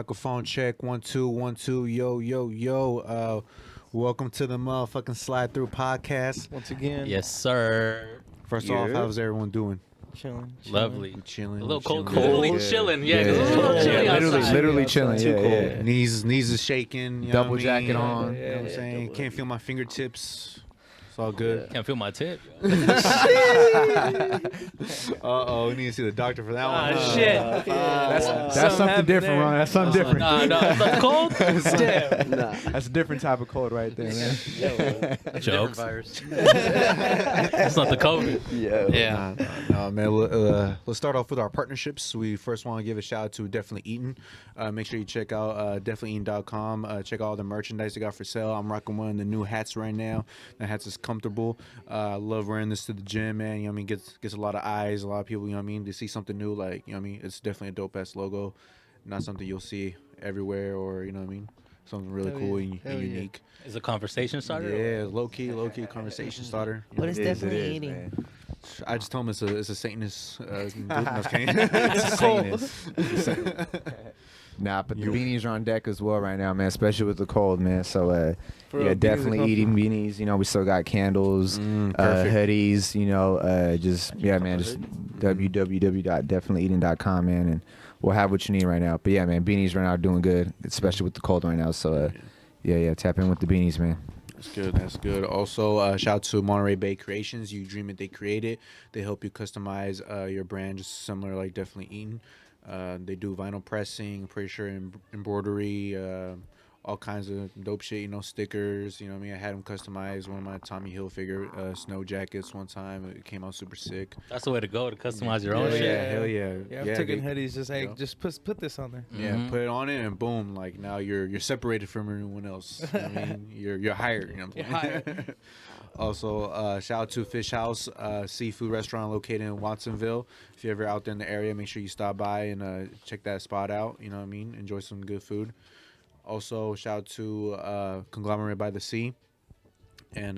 Microphone check. 1 2 1 2. Yo yo yo. Welcome to the motherfucking Slide Through podcast. Once again. Yes, sir. First off, how's everyone doing? Chilling. Lovely. We chilling. A little cold. chilling. Literally chilling. Yeah, 'cause it's a little chilly outside. Literally chilling. Too cold. Yeah. Knees is shaking. You know Double what I mean? jacket on. You know what I'm saying? Can't feel my fingertips. It's all good. Can't feel my tip. We need to see the doctor for that one. Shit. That's something different, Ron. That's something different. No, it's cold. That's a different type of cold right there, man. Jokes. It's not the COVID. Yeah. No, man. Let's start off with our partnerships. We first want to give a shout out to DefinitelyEaton. Make sure you check out DefinitelyEaton.com. Check out all the merchandise they got for sale. I'm rocking one of the new hats right now. The hats is comfortable. I love wearing this to the gym, man. You know what I mean? Gets a lot of eyes, a lot of people, you know what I mean? They see something new, like, you know what I mean? It's definitely a dope ass logo. Not something you'll see everywhere, or, you know what I mean? Something really cool and unique. Is it a conversation starter? Yeah, low key conversation starter. What is definitely eating? Man. I just told him it's a Satanist. It's a Satanist. Nah, but the beanies are on deck as well right now, man, especially with the cold, man. So, yeah, definitely eating beanies. You know, we still got candles, hoodies, you know, just www.definitellyeaton.com, man, and we'll have what you need right now. But, yeah, man, beanies right now are doing good, especially with the cold right now. So, yeah, tap in with the beanies, man. That's good. Also, shout out to Monterey Bay Creations. You dream it, they create it. They help you customize your brand, just similar like Definitely Eaton. They do vinyl pressing, pretty sure embroidery, all kinds of dope shit, you know, stickers, you know what I mean? I had them customize one of my Tommy Hilfiger snow jackets one time. It came out super sick. That's the way to go, to customize your own shit. Yeah, hell yeah. Yeah, I've taken hoodies, just put this on there. Yeah, put it on it and boom, like now you're separated from everyone else. You know what I mean? You're hired, you know what I'm saying? Also, shout out to Fish House, seafood restaurant located in Watsonville. If you're ever out there in the area, make sure you stop by and check that spot out. You know what I mean? Enjoy some good food. Also, shout out to Conglomerate by the Sea. And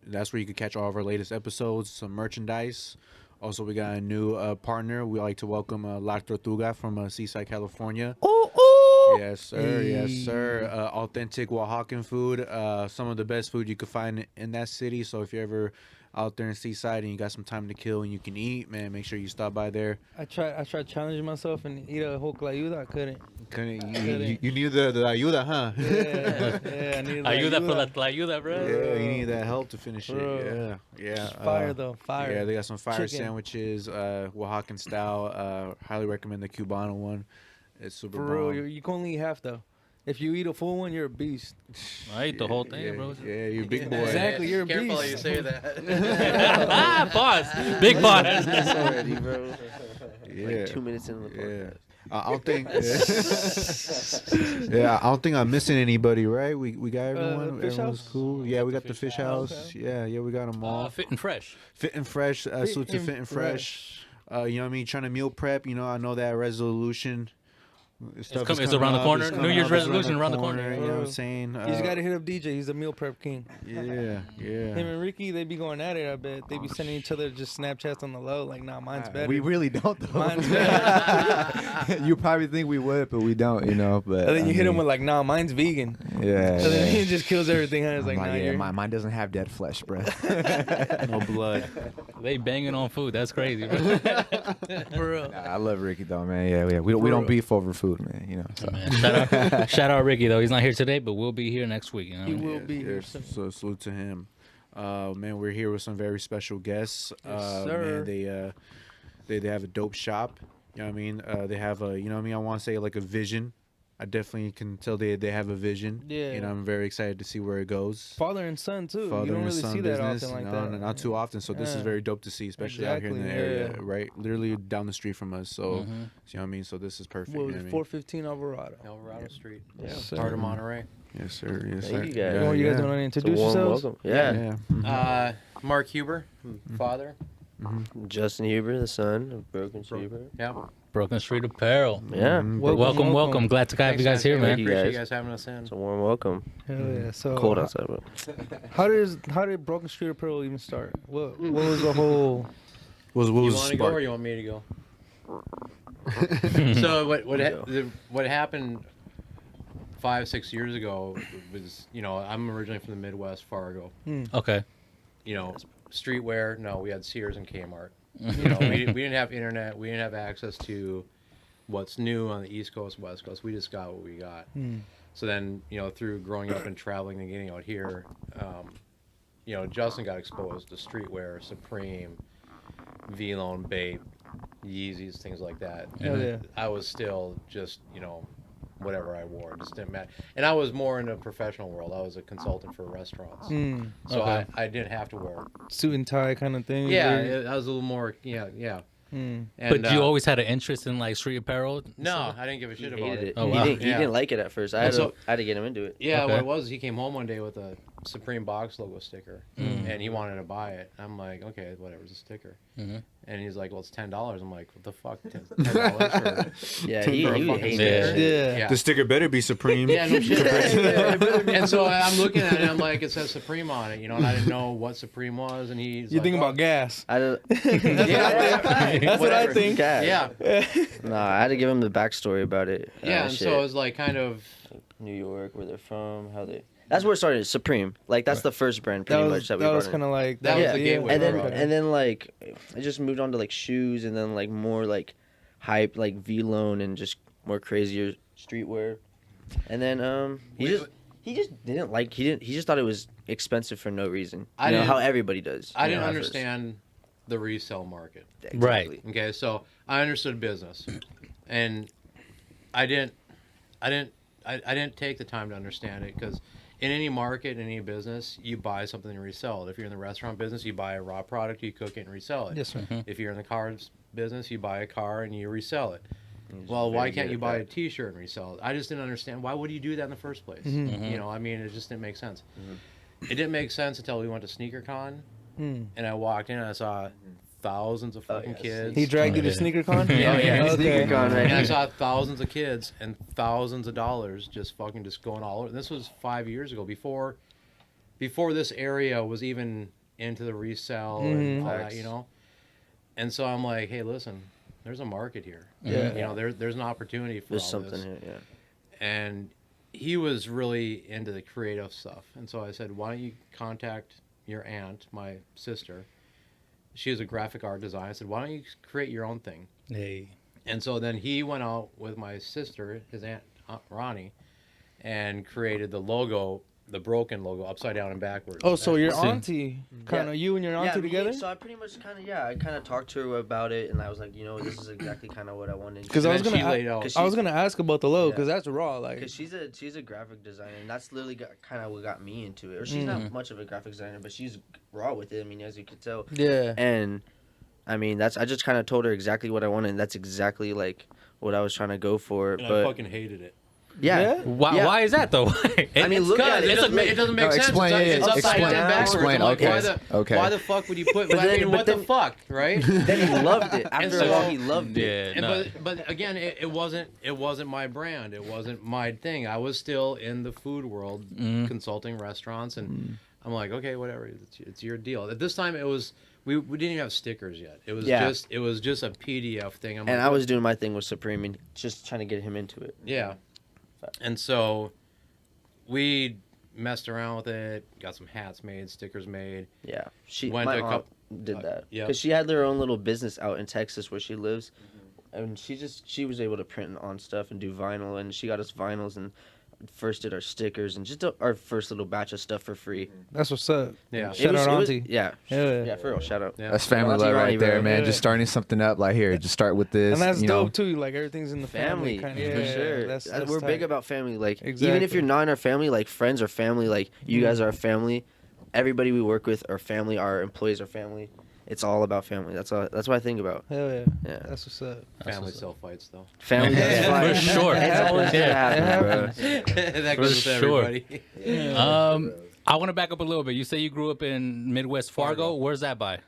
that's where you can catch all of our latest episodes, some merchandise. Also, we got a new partner. We like to welcome La Tortuga from Seaside, California. Yes, sir. Yes, sir. Authentic Oaxacan food. Some of the best food you could find in that city. So if you're ever out there in Seaside and you got some time to kill and you can eat, man, make sure you stop by there. I tried challenging myself and eat a whole clayuda. I couldn't. You need the ayuda, huh? Yeah, I needed Ayuda for la ayuda, bro. Yeah, you need that help to finish it. Yeah. Fire though, fire. Yeah, they got some fire Chicken. Sandwiches, Oaxacan style. Highly recommend the Cubano one. It's super For bomb. real, you can only eat half though. If you eat a full one, you're a beast. I ate the whole thing, bro. Yeah, you're a big boy. Exactly, you're a beast. Careful how you say that. Boss. Big boss. That's already, bro. Yeah. Like 2 minutes into the podcast. I don't think. I don't think I'm missing anybody, right? We got everyone. Fish Everyone's House? cool. Yeah, we got the Fish House. Okay. Yeah, we got them all. Fit and fresh. Fit and fresh. Salute to Fit and fresh. You know what I mean? Trying to meal prep. You know, I know that resolution. It's around the corner. New Year's resolution around the corner. You know what I'm saying? You just gotta hit up DJ. He's a meal prep king. Yeah. Him and Ricky, they be going at it. I bet they be sending each other just Snapchats on the low. Like, nah, mine's better. We really don't, though. Mine's better. You probably think we would, but we don't, you know. But And then you hit him with like, nah, mine's vegan. Yeah. And then he just kills everything. And it's like, nah, you're... mine doesn't have dead flesh, bro. No blood. They banging on food. That's crazy, bro. For real. Nah, I love Ricky though, man. Yeah. We don't beef over food, man. You know. So. Man, shout out Ricky though. He's not here today, but we'll be here next week. You know? He will be here. So salute to him. Man, we're here with some very special guests. sir. Man, they have a dope shop. You know what I mean? They have a, you know what I mean? I want to say like a vision. I definitely can tell they have a vision. Yeah. And I'm very excited to see where it goes. Father and son too. Father You don't and really son see business. that often like No, that. not too often. So this is Yeah. very dope to see, especially out here in the Exactly, area, yeah. right? Literally down the street from us. So, you know what I mean? So this is perfect. What you was know it, what 415 Alvarado? Alvarado Street. Yes, Yeah. sir. Heart of Monterey. I mean? Yes, sir. Yes, sir. Thank you guys. Yeah, You guys yeah. want to It's a introduce warm yourselves? welcome. Yeah. Yeah. Mark Huber, father. Justin Huber, the son of Broken Huber. Yeah. Broken Street Apparel. Yeah. Welcome. Glad to have you guys here, man. Appreciate guys. you guys having us in. It's a warm welcome. Hell yeah. So Cold outside, but How did Broken Street Apparel even start? What was the whole? What You was want the to go or spark? you want me to go? So what happened 5-6 years ago was, I'm originally from the Midwest, Fargo. Okay. Streetwear. No, we had Sears and Kmart. We didn't have internet. We didn't have access to what's new on the East Coast, West Coast. We just got what we got. So then, through growing up and traveling and getting out here, Justin got exposed to streetwear, Supreme, V-Lone, Bape, Yeezys, things like that. And I was still just, whatever I wore. It just didn't matter. And I was more in the professional world. I was a consultant for restaurants. So Okay. I didn't have to wear. Suit and tie kind of thing. Yeah, I was a little more, And, But you always had an interest in like street apparel? No, I didn't give a shit about it. Oh, wow. He didn't like it at first. I had to get him into it. Yeah, Okay. what it was, he came home one day with a Supreme box logo sticker, and he wanted to buy it. I'm like, okay, whatever, it's a sticker. And he's like, well, it's $10. I'm like, what the fuck, $10 for? Yeah, he fucking hated sticker? it. Yeah. The sticker better be Supreme. Yeah, no shit. And so I'm looking at it, I'm like, it says Supreme on it, and I didn't know what Supreme was, and he's You like, think oh. about gas. I don't, That's what I think. Yeah, Nah, I had to give him the backstory about it. yeah, and shit. so it was like kind of, New York, where they're from, how they. That's where it started. Supreme, like that's the first brand, pretty That much was that we brought in. kind of like That was the gateway and drug. then like I just moved on to like shoes, and then like more like hype, like V-Lone, and just more crazier streetwear. And then he just thought it was expensive for no reason. I You know didn't- how everybody does. I you didn't know, at understand the resale market. first. Right. Exactly. Okay, so I understood business, and I didn't take the time to understand it, because in any market, in any business, you buy something and resell it. If you're in the restaurant business, you buy a raw product, you cook it and resell it. Yes, sir. If you're in the cars business, you buy a car and you resell it. He's Well, why very can't good you at buy a that. T-shirt and resell it? I just didn't understand. Why would you do that in the first place? I mean, it just didn't make sense. It didn't make sense until we went to SneakerCon, and I walked in and I saw thousands of fucking kids. He dragged you to SneakerCon? Yeah, yeah. Okay. SneakerCon, right? And I saw thousands of kids and thousands of dollars just going all over. This was 5 years ago, before this area was even into the resell and all that, And so I'm like, hey, listen, there's a market here. Yeah. There's an opportunity for There's all something this. here, yeah. And he was really into the creative stuff. And so I said, why don't you contact your aunt, my sister? She was a graphic art designer. I said, why don't you create your own thing? Hey. And so then he went out with my sister, his aunt Ronnie, and created the logo, the broken logo, upside down and backwards. Oh, so your See. auntie, kind of you and your auntie together? So I pretty much I kind of talked to her about it, and I was like, this is exactly kind of what I wanted. Because I was And then gonna, she laid out. I was gonna ask about the logo Yeah. because that's raw. Like, Because she's a graphic designer, and that's literally kind of what got me into it. Or she's not much of a graphic designer, but she's raw with it. I mean, as you could tell. yeah, And I mean, I just kind of told her exactly what I wanted, and that's exactly like what I was trying to go for. And But I fucking hated it. yeah. Why? Yeah. Why is that though? I mean, look at Because it. it doesn't make No, sense. explain it. It's upside Explain. down backwards. Explain, I'm like, okay. why the fuck would you put? But then- what but the fuck, right? Then he loved it. After so- a while, he loved it. Yeah. And No. but again, it wasn't my brand. It wasn't my thing. I was still in the food world, consulting restaurants, and I'm like, okay, whatever. It's your deal. At this time, it was we didn't even have stickers yet. It was just a PDF thing. And I was doing my thing with Supreme, and just trying to get him into it. yeah, and so we messed around with it, got some hats made, stickers made. Yeah, Went my to a aunt couple- did that yeah. because she had their own little business out in Texas where she lives, and she was able to print on stuff and do vinyl, and she got us vinyls and first did our stickers and just our first little batch of stuff for free. that's what's up. Yeah. Shout out auntie. Yeah, Yeah. yeah, for real. Shout out. Yeah. That's family Auntie love Ronnie, right there, bro. man. Yeah. Just starting something up like here. Just start with this. And that's you dope know. too. Like everything's in the family. Family, Kinda, for yeah, sure. That's We're big tight. about family. Like even Exactly. if you're not in our family, like friends or family, like you guys are our family. Everybody we work with are family. Our employees are family. It's all about family. That's what I think about. Hell yeah. Yeah. That's what's up. Family still fights though. Family does Yeah, fight. for sure. It's always gonna happen, bro. That For goes with sure. everybody. I want to back up a little bit. You say you grew up in Midwest Fargo. Fargo. Where's that by?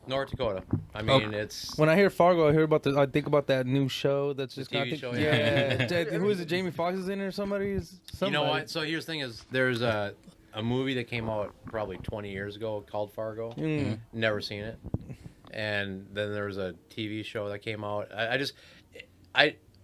North Dakota. I mean, it's When I hear Fargo, I think about that new show that's just TV show, yeah. Who is it? Jamie Foxx is in it or somebody? you know what? So here's the thing: is there's a movie that came out probably 20 years ago called Fargo. Never seen it. And then there was a TV show that came out.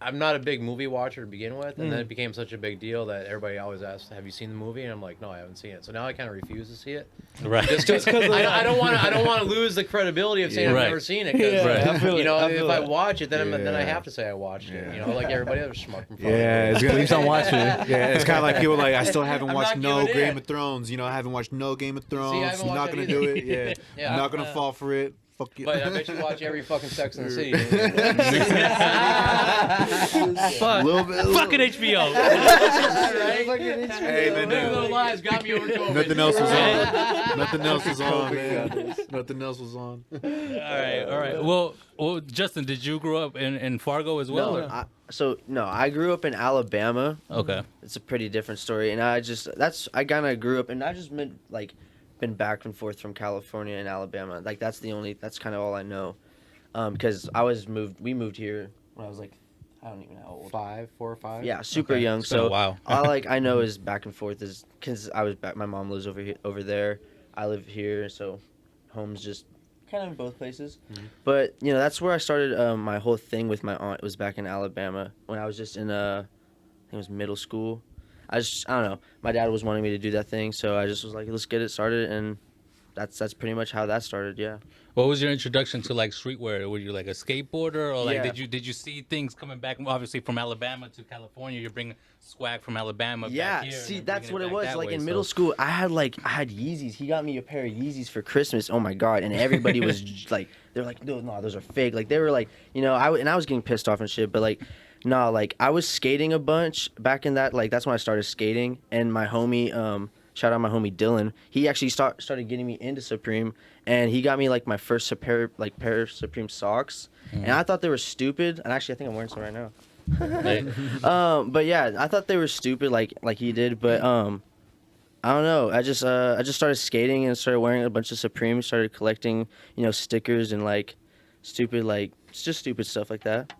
I'm not a big movie watcher to begin with, and then it became such a big deal that everybody always asks, "Have you seen the movie?" And I'm like, "No, I haven't seen it." So now I kind of refuse to see it. Right. Just because I don't want to lose the credibility of saying I've never seen it. Cause, if I watch it, then I have to say I watched it. You know, like everybody else schmuck. Yeah, it's gonna leave on watching it. Yeah, it's kind of like people like I still haven't watched no Game of Thrones. You know, I haven't watched no Game of Thrones. I'm not gonna do it. Yeah, I'm not gonna fall for it. Fuck you. But I bet you watch every fucking Sex in the City. Fucking HBO. Hey, man, Little Lies got me over COVID. nothing else was on. Nothing else was on, man. Nothing else was on. All right. Well, Justin, did you grow up in Fargo as well? No, I grew up in Alabama. Okay. It's a pretty different story, and I kind of grew up, and I just been back and forth from California and Alabama. Like that's kind of all I know, because we moved here when I was like, I don't even know how old. 4 or 5. Yeah, super young. It's been a while. all I know is back and forth is because I was back. My mom lives over there. I live here, so home's just kind of in both places. Mm-hmm. But that's where I started my whole thing with my aunt. It was back in Alabama when I was just in I think it was middle school. I don't know. My dad was wanting me to do that thing, so I just was like, let's get it started, and that's pretty much how that started. Yeah. What was your introduction to like streetwear? Were you like a skateboarder, or like did you see things coming back obviously from Alabama to California? You're bringing swag from Alabama back here. See, that's what it was. Like in middle school, I had Yeezys. He got me a pair of Yeezys for Christmas. Oh my god! And everybody was like, they're like, no, those are fake. Like they were like, I was getting pissed off and shit, but like. No, like I was skating a bunch back in that. Like that's when I started skating, and my homie, shout out my homie Dylan. He actually started getting me into Supreme, and he got me like my first pair of Supreme socks, and I thought they were stupid. And actually, I think I'm wearing some right now. But yeah, I thought they were stupid, like he did. But I don't know. I just started skating and started wearing a bunch of Supreme. Started collecting, stickers and like stupid, like just stupid stuff like that.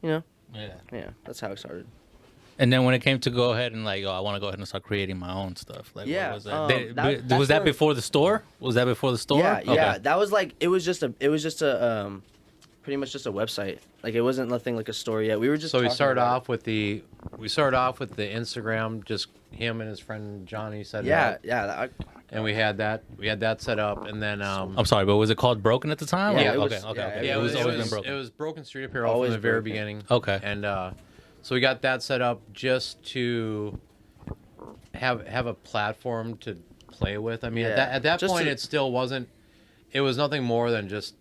Yeah, that's how it started. And then when it came to go ahead and like, I want to go ahead and start creating my own stuff. Like, yeah, what was that? Was that before the store? Was that before the store? Yeah, yeah. That was like it was just a pretty much just a website. Like it wasn't nothing like a store yet. We were just we started off with the Instagram, just him and his friend Johnny set it up. Yeah. And we had that set up, and then I'm sorry, but was it called Broken at the time? Yeah, okay. Yeah, it was always been Broken. It was Broken Street Apparel from the very beginning. Okay. And so we got that set up just to have a platform to play with. I mean, at that point, it still wasn't. It was nothing more than just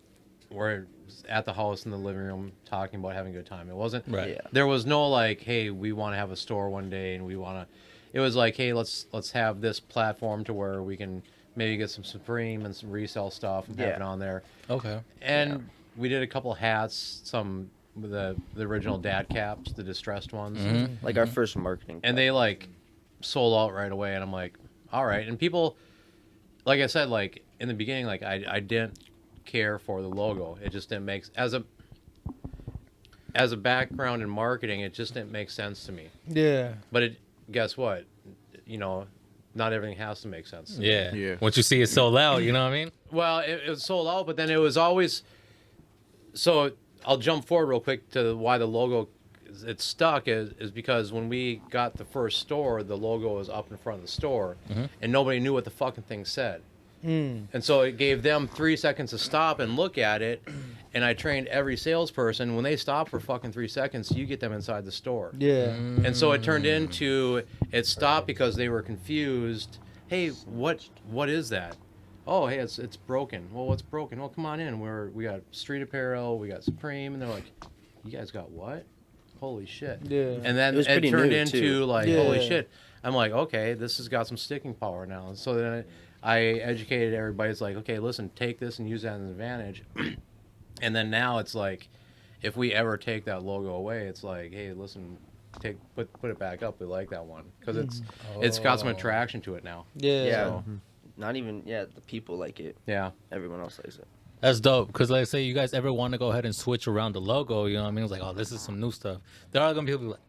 we're at the house in the living room talking about having a good time. It wasn't. Right. Yeah. There was no like, hey, we want to have a store one day, and we want to. It was like, hey, let's have this platform to where we can maybe get some Supreme and some resell stuff and have it on there. Okay. And we did a couple hats, some with the original dad caps, the distressed ones. Mm-hmm. Like our first marketing. And they like sold out right away, and I'm like, all right. And people, like I said, like in the beginning, like I didn't care for the logo. It just didn't make as a background in marketing, it just didn't make sense to me. Yeah. But guess what? Not everything has to make sense. Yeah. Once you see it sold out, you know what I mean? Well, it was sold out, but then it was always. So I'll jump forward real quick to why the logo it's stuck is because when we got the first store, the logo was up in front of the store, and nobody knew what the fucking thing said. And so it gave them 3 seconds to stop and look at it. And I trained every salesperson, when they stop for fucking 3 seconds, you get them inside the store. Yeah. And so it turned into, it stopped because they were confused. Hey, what is that? Oh, hey, it's broken. Well, what's broken? Well, come on in. We got Street Apparel, we got Supreme. And they're like, you guys got what? Holy shit. Yeah. And then it turned into like, holy shit. I'm like, okay, this has got some sticking power now. And so then I educated everybody. It's like, okay, listen, take this and use that as an advantage. And then now it's like, if we ever take that logo away, it's like, hey, listen, put it back up. We like that one because it's got some attraction to it now. Yeah. So, not even the people like it. Yeah. Everyone else likes it. That's dope. Because, like, say you guys ever want to go ahead and switch around the logo, you know what I mean? It's like, oh, this is some new stuff. There are going to be people like,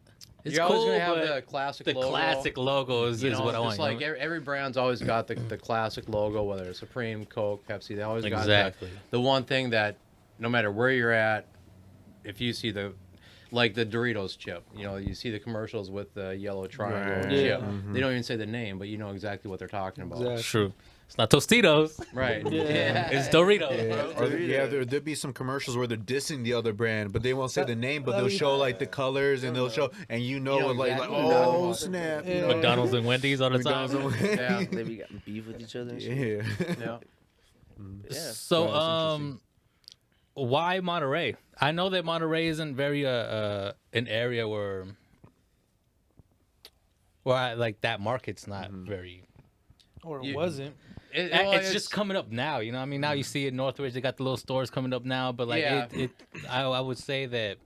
it's You're cool, always going to have but the classic the logo. classic logo is what I want. It's like every brand's always got the classic logo, whether it's Supreme, Coke, Pepsi. They always got the one thing that no matter where you're at, if you see like the Doritos chip. You know, you see the commercials with the yellow triangle Yeah. chip. They don't even say the name, but you know exactly what they're talking about. Exactly. True. It's not Tostitos. Right. Yeah. It's Doritos, Yeah, bro. there'd be some commercials where they're dissing the other brand, but they won't say the name, but they'll show like the colors and they'll show, and You know like exactly oh what snap, Yeah. McDonald's and Wendy's all the time. Yeah. They be got beef with each other. And shit. Yeah. Yeah. Yeah. So, why Monterey? I know that Monterey isn't very an area where like that market's not very. Or it wasn't. It's just coming up now, you know. I mean, now you see it in Northridge. They got the little stores coming up now, but like Yeah. I would say that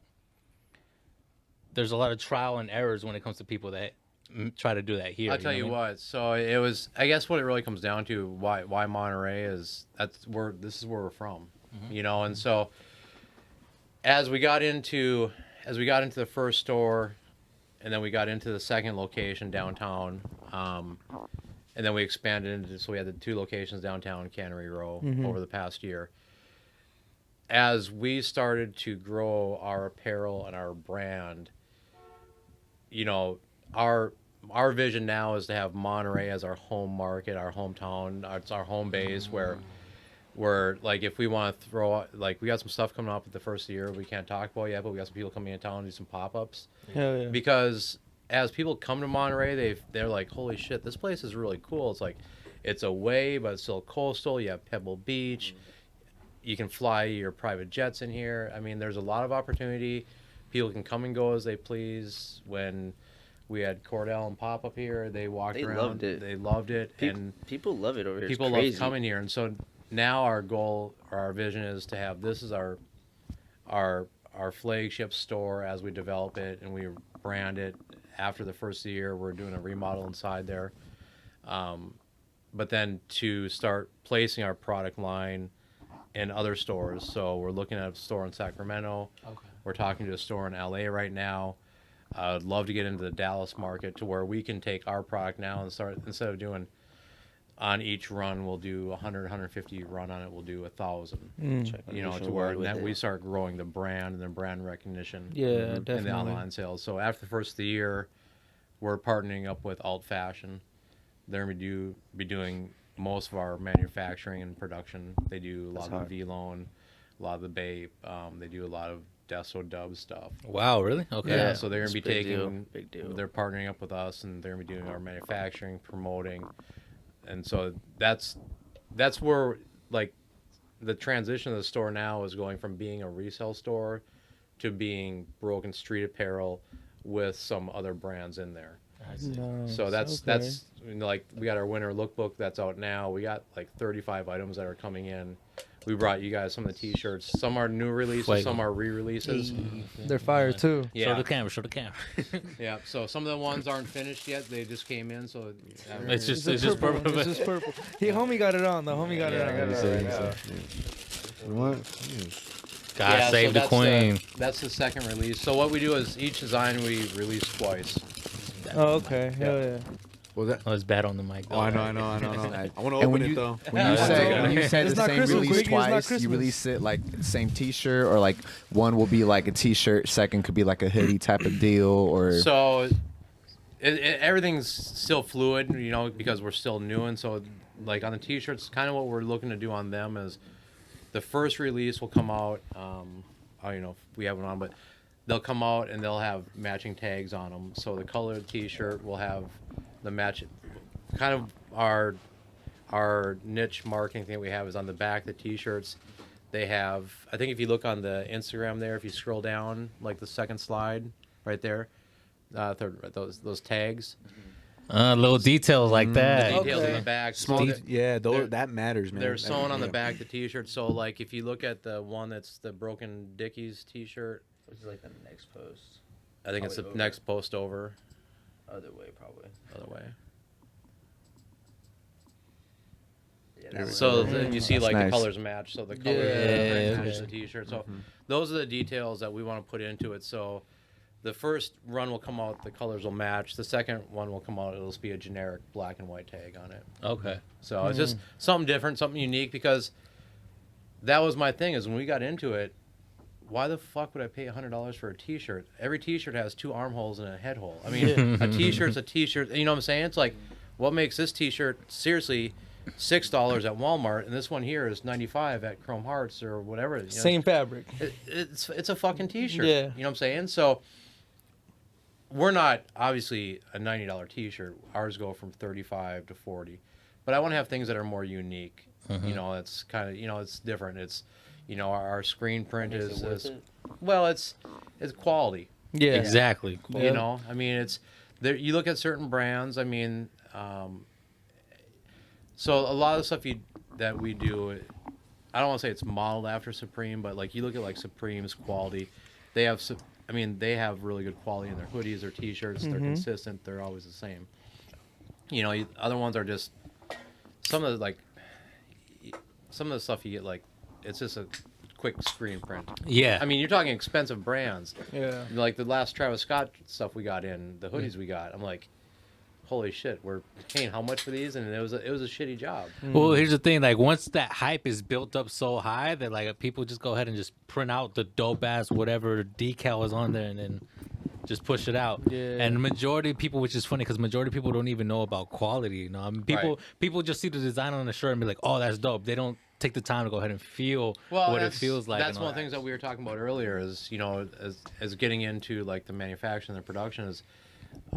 there's a lot of trial and errors when it comes to people that try to do that here. I'll tell you what. So it was. I guess what it really comes down to why Monterey is this is where we're from, you know. And so as we got into the first store, and then we got into the second location downtown, and then we expanded into, so we had the 2 locations downtown Cannery Row over the past year. As we started to grow our apparel and our brand, you know, our vision now is to have Monterey as our home market, our hometown. It's our home base where like if we want to throw, like we got some stuff coming up at the first of the year we can't talk about yet, but we got some people coming in town and do some pop-ups. Hell yeah. Because as people come to Monterey, they're like, holy shit, this place is really cool. It's like, it's away, but it's still coastal. You have Pebble Beach. You can fly your private jets in here. I mean, there's a lot of opportunity. People can come and go as they please. When we had Cordell and Pop up here, they walked around. Loved it. They loved it. And people love it over here. People love coming here. And so now our goal, or our vision is to have this as our flagship store as we develop it and we brand it. After the first year, we're doing a remodel inside there. But then to start placing our product line in other stores. So we're looking at a store in Sacramento. Okay. We're talking to a store in LA right now. I'd love to get into the Dallas market to where we can take our product now and start, instead of doing on each run, we'll do 100, 150 run on it. We'll do 1,000, you know, to where that we start growing the brand and the brand recognition. Yeah, and definitely. the online sales. So after the first of the year, we're partnering up with Alt Fashion. They're going to be doing most of our manufacturing and production. They do a lot of the V-Loan, a lot of the Bape. They do a lot of Deso Dub stuff. Wow, really? Okay. Yeah, so they're going to be Big deal. They're partnering up with us, and they're going to be doing our manufacturing, promoting. And so that's where, like, the transition of the store now is going from being a resale store to being broken street apparel with some other brands in there. Nice. So that's you know, like we got our winter lookbook that's out now. We got like 35 items that are coming in. We brought you guys some of the T-shirts. Some are new releases, some are re-releases. They're fire too. Yeah. Show the camera. Yeah. So some of the ones aren't finished yet. They just came in. So It's just purple. purple. It's just purple. Homie got it on. The homie got it on. What? God save the queen. That's the second release. So what we do is each design we release twice. Oh, okay. Hell yeah. Well, that. Oh, it's bad on the mic. Oh, I know. I want to And open when it you- though. When you say It's the not same Christmas, release Quiggy, it's not twice, Christmas. you release it like the same T-shirt, or like one will be like a T-shirt, second could be like a hoodie type of deal, or So everything's still fluid, you know, because we're still new. And so, like on the T-shirts, kind of what we're looking to do on them is the first release will come out. I don't know if we have one on, but they'll come out and they'll have matching tags on them. So the color of the T-shirt will have the match. Kind of our niche marketing thing we have is on the back. The T-shirts, they have. I think if you look on the Instagram there, if you scroll down, like the second slide right there, those tags. Little details like that. Details in the back. Small. So That matters, man. they're sewn on the back of the T-shirt. So like if you look at the one that's the Broken Dickies T-shirt, Which is like the next post. I think it's the Probably over. next post over. Other way, probably. Other way. Yeah, that So one. you see That's like nice. the colors match. So the colors Yeah, match the T-shirt. So those are the details that we want to put into it. So the first run will come out, the colors will match. The second one will come out, it'll just be a generic black and white tag on it. Okay. So it's just something different, something unique, because that was my thing is when we got into it, why the fuck would I pay $100 for a T-shirt? Every T-shirt has 2 armholes and a head hole. I mean, a T-shirt's a T-shirt. You know what I'm saying? It's like, what makes this T-shirt seriously $6 at Walmart, and this one here is $95 at Chrome Hearts or whatever. You know, Same fabric. It's a fucking T-shirt. Yeah. You know what I'm saying? So we're not obviously a $90 T-shirt. Ours go from $35 to $40, but I want to have things that are more unique. You know, it's kind of, you know, it's different. It's, you know, our screen print is well, it's quality. Yeah, exactly. You know, I mean, it's there. You look at certain brands. I mean, so a lot of the stuff that we do, I don't want to say it's modeled after Supreme, but like you look at like Supreme's quality, they have they have really good quality in their hoodies, their T-shirts. They're consistent. They're always the same. You know, other ones are just some of the stuff you get, like it's just a quick screen print. Yeah. I mean, you're talking expensive brands. Yeah. Like the last Travis Scott stuff we got in, the hoodies we got. I'm like, holy shit, we're paying how much for these? And it was a shitty job. Well, here's the thing. Like, once that hype is built up so high that, like, people just go ahead and just print out the dope-ass whatever decal is on there and then just push it out. Yeah. And the majority of people, which is funny because majority of people don't even know about quality. You know, I mean, people just see the design on the shirt and be like, oh, that's dope. They don't take the time to go ahead and feel what it feels like. That's one of the things that we were talking about earlier is, you know, as getting into, like, the manufacturing and the production is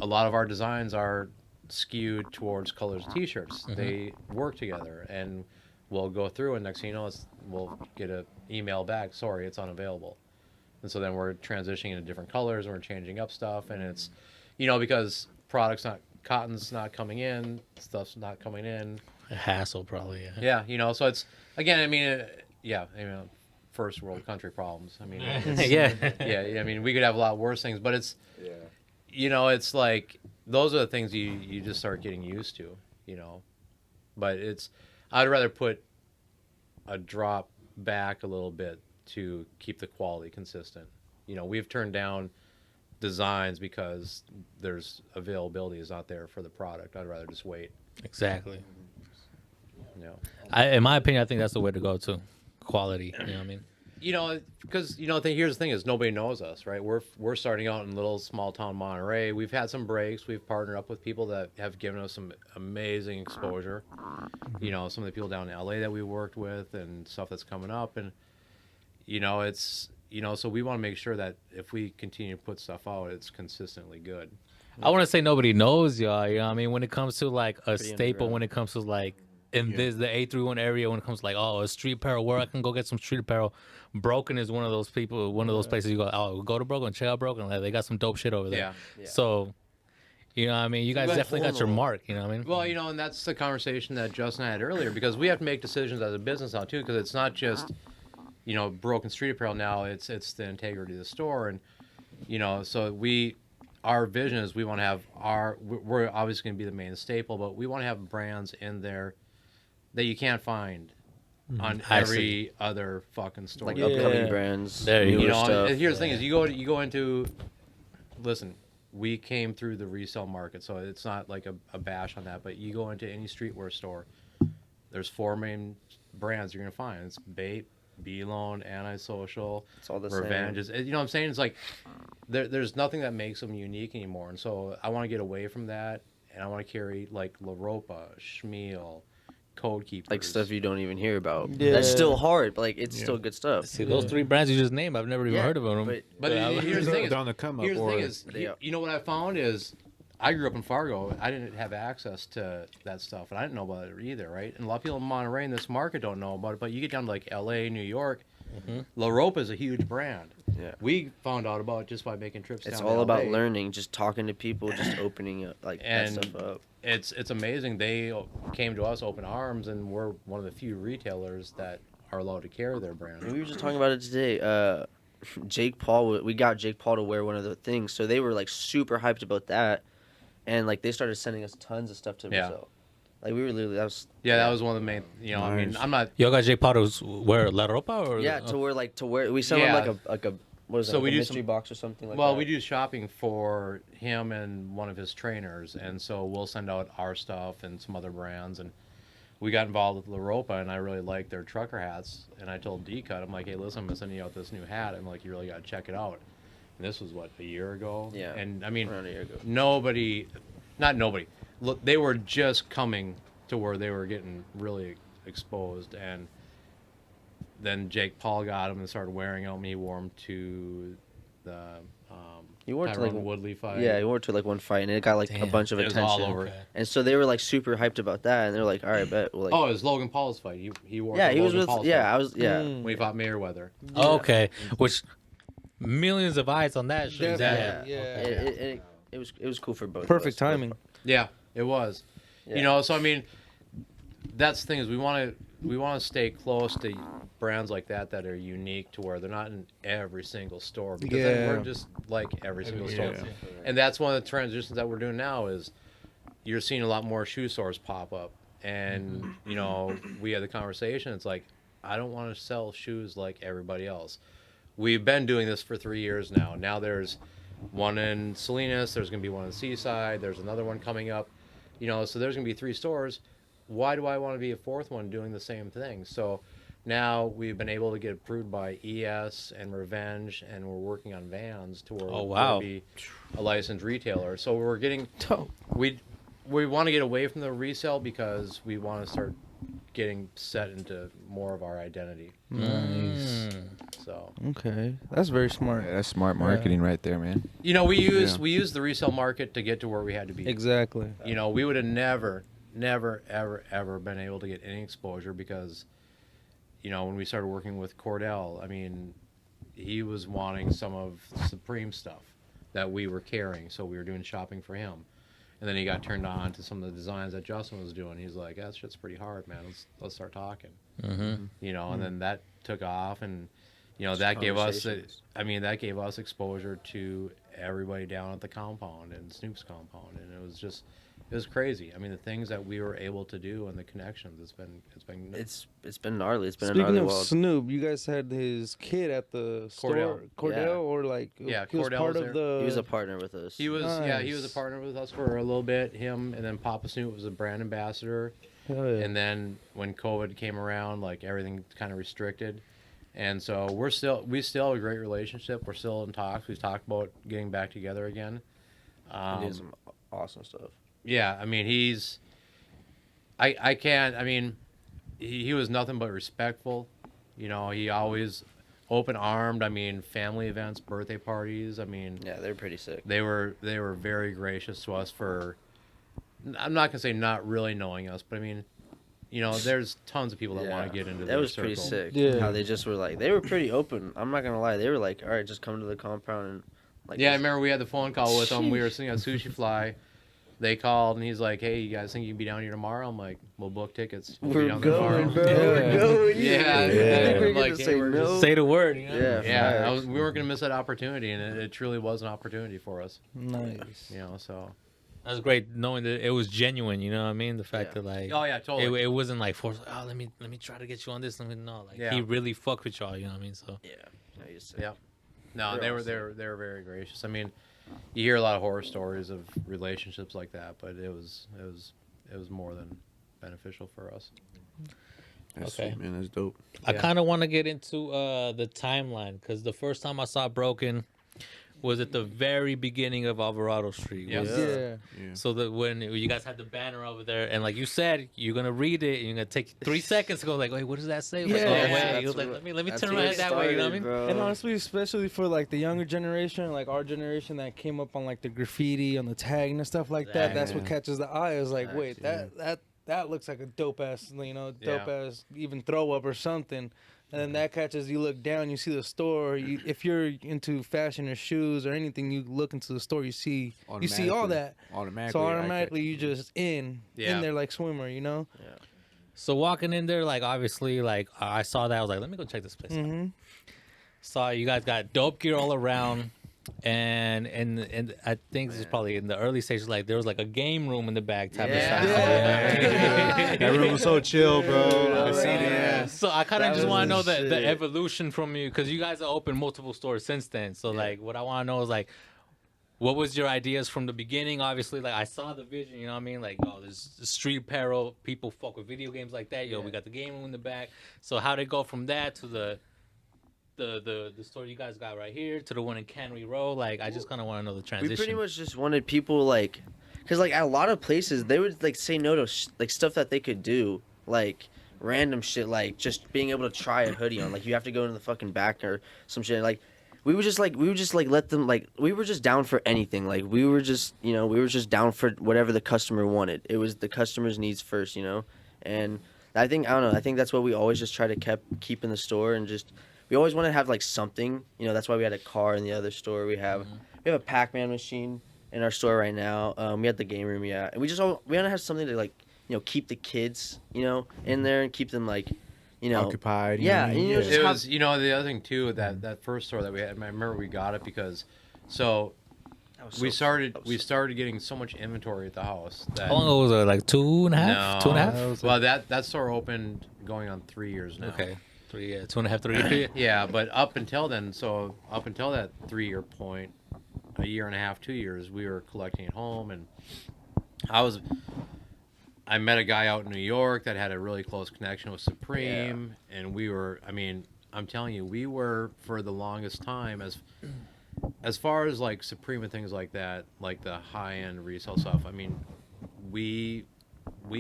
a lot of our designs are skewed towards colors of T-shirts. They work together, and we'll go through, and next thing you know, we'll get an email back, sorry, it's unavailable. And so then we're transitioning into different colors, and we're changing up stuff, and it's, you know, because cotton's not coming in, stuff's not coming in. A hassle, probably. Yeah, you know, so it's, again, I mean, first world country problems. I mean, yeah. I mean, we could have a lot worse things, but it's, you know, it's like, those are the things you just start getting used to, you know. But I'd rather put a drop back a little bit to keep the quality consistent. You know, we've turned down designs because there's availability is not there for the product. I'd rather just wait. Exactly. You know. In my opinion, I think that's the way to go too. Quality. You know what I mean? You know, because, you know, here's the thing is nobody knows us, right? We're starting out in little small town Monterey. We've had some breaks. We've partnered up with people that have given us some amazing exposure. You know, some of the people down in LA that we worked with and stuff that's coming up. And, you know, it's, you know, so we want to make sure that if we continue to put stuff out, it's consistently good. I want to say nobody knows y'all. You know what I mean? When it comes to like a staple, when it comes to like the A31 area, when it comes to like, oh, a street apparel, where I can go get some street apparel. Broken is one of those people, one of those places you go, oh, go to Broken, check out Broken. Like, they got some dope shit over there. Yeah. So, you know what I mean? You guys definitely got your mark, you know what I mean? Well, you know, and that's the conversation that Justin had earlier, because we have to make decisions as a business now, too, because it's not just, you know, Broken street apparel now, it's the integrity of the store. And, you know, so our vision is we want to have we're obviously going to be the main staple, but we want to have brands in there that you can't find on every other fucking store. Like upcoming brands. There you know, stuff. and here's the thing is you go into, listen, we came through the resale market, so it's not like a bash on that, but you go into any streetwear store, there's 4 main brands you're going to find. It's Bape, B-Loan, Antisocial, It's all the Revenge. same. You know what I'm saying? It's like there's nothing that makes them unique anymore. And so I want to get away from that, and I want to carry like La Ropa, Schmiel, Code Keepers. Like stuff you don't even hear about. Yeah. That's still hard, but like it's still good stuff. See, those 3 brands you just named, I've never even heard of them. But here's the thing is, on the come up, here's the thing is, you know what I found is, I grew up in Fargo. I didn't have access to that stuff, and I didn't know about it either, right? And a lot of people in Monterey in this market don't know about it, but you get down to like L.A., New York, La Ropa is a huge brand. Yeah. We found out about it just by making trips down It's to all about LA. learning, just talking to people, just opening up like that stuff up. It's amazing. They came to us open arms, and we're one of the few retailers that are allowed to carry their brand. We were just talking about it today. Jake Paul, we got Jake Paul to wear one of the things, so they were like super hyped about that, and like they started sending us tons of stuff to Brazil. Like we were literally that was one of the main. You know, I mean, I'm not. Y'all got Jake Potter's wear La Ropa or to wear we sell him like a what is it, So like we a do mystery some- box or something like that. Well, we do shopping for him and one of his trainers, and so we'll send out our stuff and some other brands, and we got involved with La Ropa, and I really liked their trucker hats. And I told D-Cut, I'm like, hey, listen, I'm gonna send you out this new hat. I'm like, you really got to check it out. And this was what, a year ago? Yeah. And I mean, Around a year ago. not nobody. Look, they were just coming to where they were getting really exposed, and then Jake Paul got him and started wearing them. He wore them to the He wore it to like Woodley fight. Yeah, he wore it to like one fight, and it got like a bunch of it was attention. all over. Okay. And so they were like super hyped about that, and they're like, "All right, bet." Well, like, Oh, it was Logan Paul's fight. He wore. yeah, it to he was Logan with. Paul's Yeah, fight I was. Yeah, when he fought Mayweather. Okay, which millions of eyes on that shit. Definitely, Yeah. yeah. it was cool for both. Perfect of us. timing. Yeah, it was. Yeah. You know, so I mean, that's the thing is we want to stay close to brands like that are unique to where they're not in every single store, because then Yeah. we're just like every single Yeah. store. And that's one of the transitions that we're doing now is you're seeing a lot more shoe stores pop up. And, you know, we had the conversation. It's like, I don't want to sell shoes like everybody else. We've been doing this for 3 years now. Now there's one in Salinas. There's going to be one in Seaside. There's another one coming up. You know, so there's going to be 3 stores. Why do I want to be a 4th one doing the same thing? So now we've been able to get approved by ES and Revenge, and we're working on Vans to where Oh, we're wow. going to be a licensed retailer. So we're getting Dope. we want to get away from the resale because we want to start getting set into more of our identity. Nice. So Okay, that's very smart. Yeah, that's smart marketing right there, man. you know, we used the resale market to get to where we had to be. Exactly. You know, we would have never ever been able to get any exposure because, you know, when we started working with Cordell, I mean, he was wanting some of Supreme stuff that we were carrying, so we were doing shopping for him. And then he got turned on to some of the designs that Justin was doing. He's like, that shit's pretty hard, man. Let's start talking. Mm-hmm. You know, and then that took off, and you know, that gave us that gave us exposure to everybody down at the compound and Snoop's compound, and it was crazy. I mean, the things that we were able to do and the connections, it's been It's been gnarly. It's been a Speaking gnarly of world. Snoop, you guys had his kid at the store. Cordell, Yeah. or like Yeah, he was Cordell part was of there. the. He was a partner with us. he was he was a Nice. partner with us for a little bit. Him and then Papa Snoop was a brand ambassador. Hell yeah. And then when COVID came around, like everything kind of restricted, and so we still have a great relationship. We're still in talks. We've talked about getting back together again. He did some awesome stuff. Yeah, I mean I can't. I mean, he was nothing but respectful. You know, he always open armed. I mean, family events, birthday parties. I mean, Yeah, they're pretty sick. they were very gracious to us for. I'm not gonna say not really knowing us, but I mean, you know, there's tons of people that want to get into that their was circle. pretty sick. Yeah. How they just were like, they were pretty open. I'm not gonna lie, they were like, all right, just come to the compound and like. Yeah, I just- remember we had the phone call with them. We were sitting at Sushi Fly. They called and he's like, "Hey, you guys think you can be down here tomorrow?" I'm like, "We'll book tickets. We'll be We're down there going, tomorrow." bro. We're going. Yeah, I think yeah. we're I'm gonna like, say hey, we're no. Say the word. You know? Yeah, Yeah, facts. we weren't gonna miss that opportunity, and it truly was an opportunity for us. Nice. You know, so. That's great knowing that it was genuine. You know what I mean? The fact Yeah. that like. Oh yeah, totally. It wasn't like forced. Oh, let me try to get you on this. No, like Yeah. he really fucked with y'all. You know what I mean? So Yeah. No, he's sick. Yeah. No, They're they awesome. were very gracious. I mean, you hear a lot of horror stories of relationships like that, but it was more than beneficial for us. That's Okay. sweet, man. That's dope. I Yeah. kind of want to get into the timeline because the first time I saw Broken was at the very beginning of Alvarado Street. Yeah. Was- Yeah. Yeah. So that when you guys had the banner over there, and like you said, you're gonna read it, and you're gonna take 3 seconds to go like, wait, what does that say? Like, Yeah. oh, Yeah, wait. that's He was like, what- let me that's turn what around it that way. You know what I started, mean? bro. And honestly, especially for like the younger generation, like our generation that came up on like the graffiti on the tag and stuff like that, that's what Yeah. catches the eye. It's like, Facts, wait, that looks like a dope ass, dope Yeah. ass even throw up or something. And then that catches you look down, you see the store. If you're into fashion or shoes or anything, you look into the store, you see all that. Automatically. So automatically you just in Yeah. there like swimmer, you know. So walking in there, like obviously, like I saw that, I was like, let me go check this place out. Mm-hmm. Saw you guys got dope gear all around, and I think this is probably in the early stages. Like there was like a game room in the back type of Yeah. shop. Yeah. That room was so chill, bro. Yeah. I seen it. Yeah. So I kind of That just was want to know the the shit. evolution from you because you guys have opened multiple stores since then. So like what I want to know is like what was your ideas from the beginning? Obviously, like I saw the vision, you know what I mean? Like, oh, there's street apparel, people fuck with video games like that. Yo, we got the game room in the back. So how did it go from that to the store you guys got right here to the one in Cannery Row? Like, I just kind of want to know the transition. We pretty much just wanted people like, cause like at a lot of places they would like say no to like stuff that they could do, like random shit, like just being able to try a hoodie on. Like you have to go into the fucking back or some shit. Like we would just let them, like we were just down for anything. Like we were just down for whatever the customer wanted. It was the customer's needs first, And I think that's what we always just try to keep in the store, and just we always want to have like something. That's why we had a car in the other store. We have a Pac-Man machine in our store right now. We had the game room, and we want to have something to like keep the kids in there and keep them like occupied. Yeah, it was the other thing too, that first store that we had. I remember we got it because we started getting so much inventory at the house. That, how long ago was it? Like 2.5? No, 2.5? Well, that store opened going on 3 years now. Okay. 3, 2.5, 3. Yeah, but up until then, up until that 3-year point, a year and a half, 2 years, we were collecting at home, and I met a guy out in New York that had a really close connection with Supreme, and I'm telling you, we were for the longest time as far as like Supreme and things like that, like the high-end resale stuff. I mean, we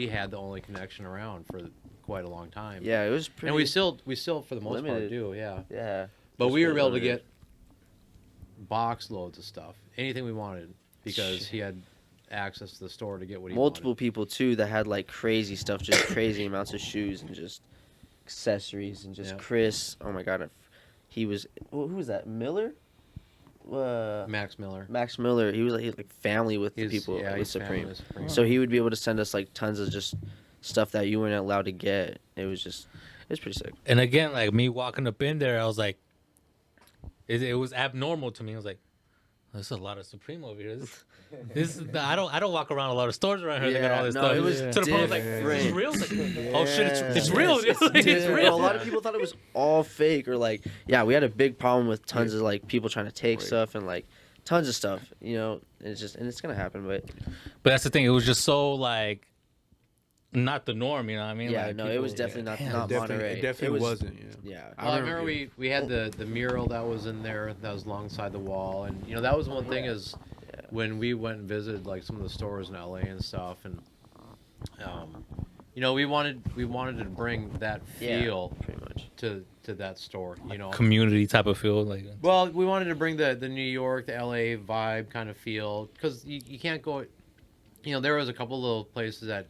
had the only connection around for quite a long time. Yeah, it was pretty. And we still for the most limited. part do, yeah. Yeah. But we were able to get box loads of stuff, anything we wanted, because he had access to the store to get what he multiple wanted. people too that had like crazy stuff, just crazy amounts of shoes and just accessories and just Chris. Oh my god, who was that? Miller? Max Miller. Max Miller. He was like family with the people with Supreme. So he would be able to send us like tons of just stuff that you weren't allowed to get. It was pretty sick. And again, like me walking up in there, I was like, it was abnormal to me. I was like, there's a lot of Supreme over here. I don't walk around a lot of stores around here. They got all this stuff. It was to the point, I was like, is this real? Like, oh shit, it's real. It's real. A lot of people thought it was all fake, or like, we had a big problem with tons of like people trying to take stuff and like tons of stuff. It's gonna happen, but that's the thing. It was just so like not the norm. You know what I mean? Yeah, like, no, it was definitely not Monterey. It definitely wasn't. Yeah. Well, I remember we had the mural that was in there that was alongside the wall, and that was one thing is when we went and visited like some of the stores in LA and stuff, and we wanted to bring that feel pretty much to that store, community type of feel, like. Well, we wanted to bring the New York, the LA vibe kind of feel, because you can't go. There was a couple little places that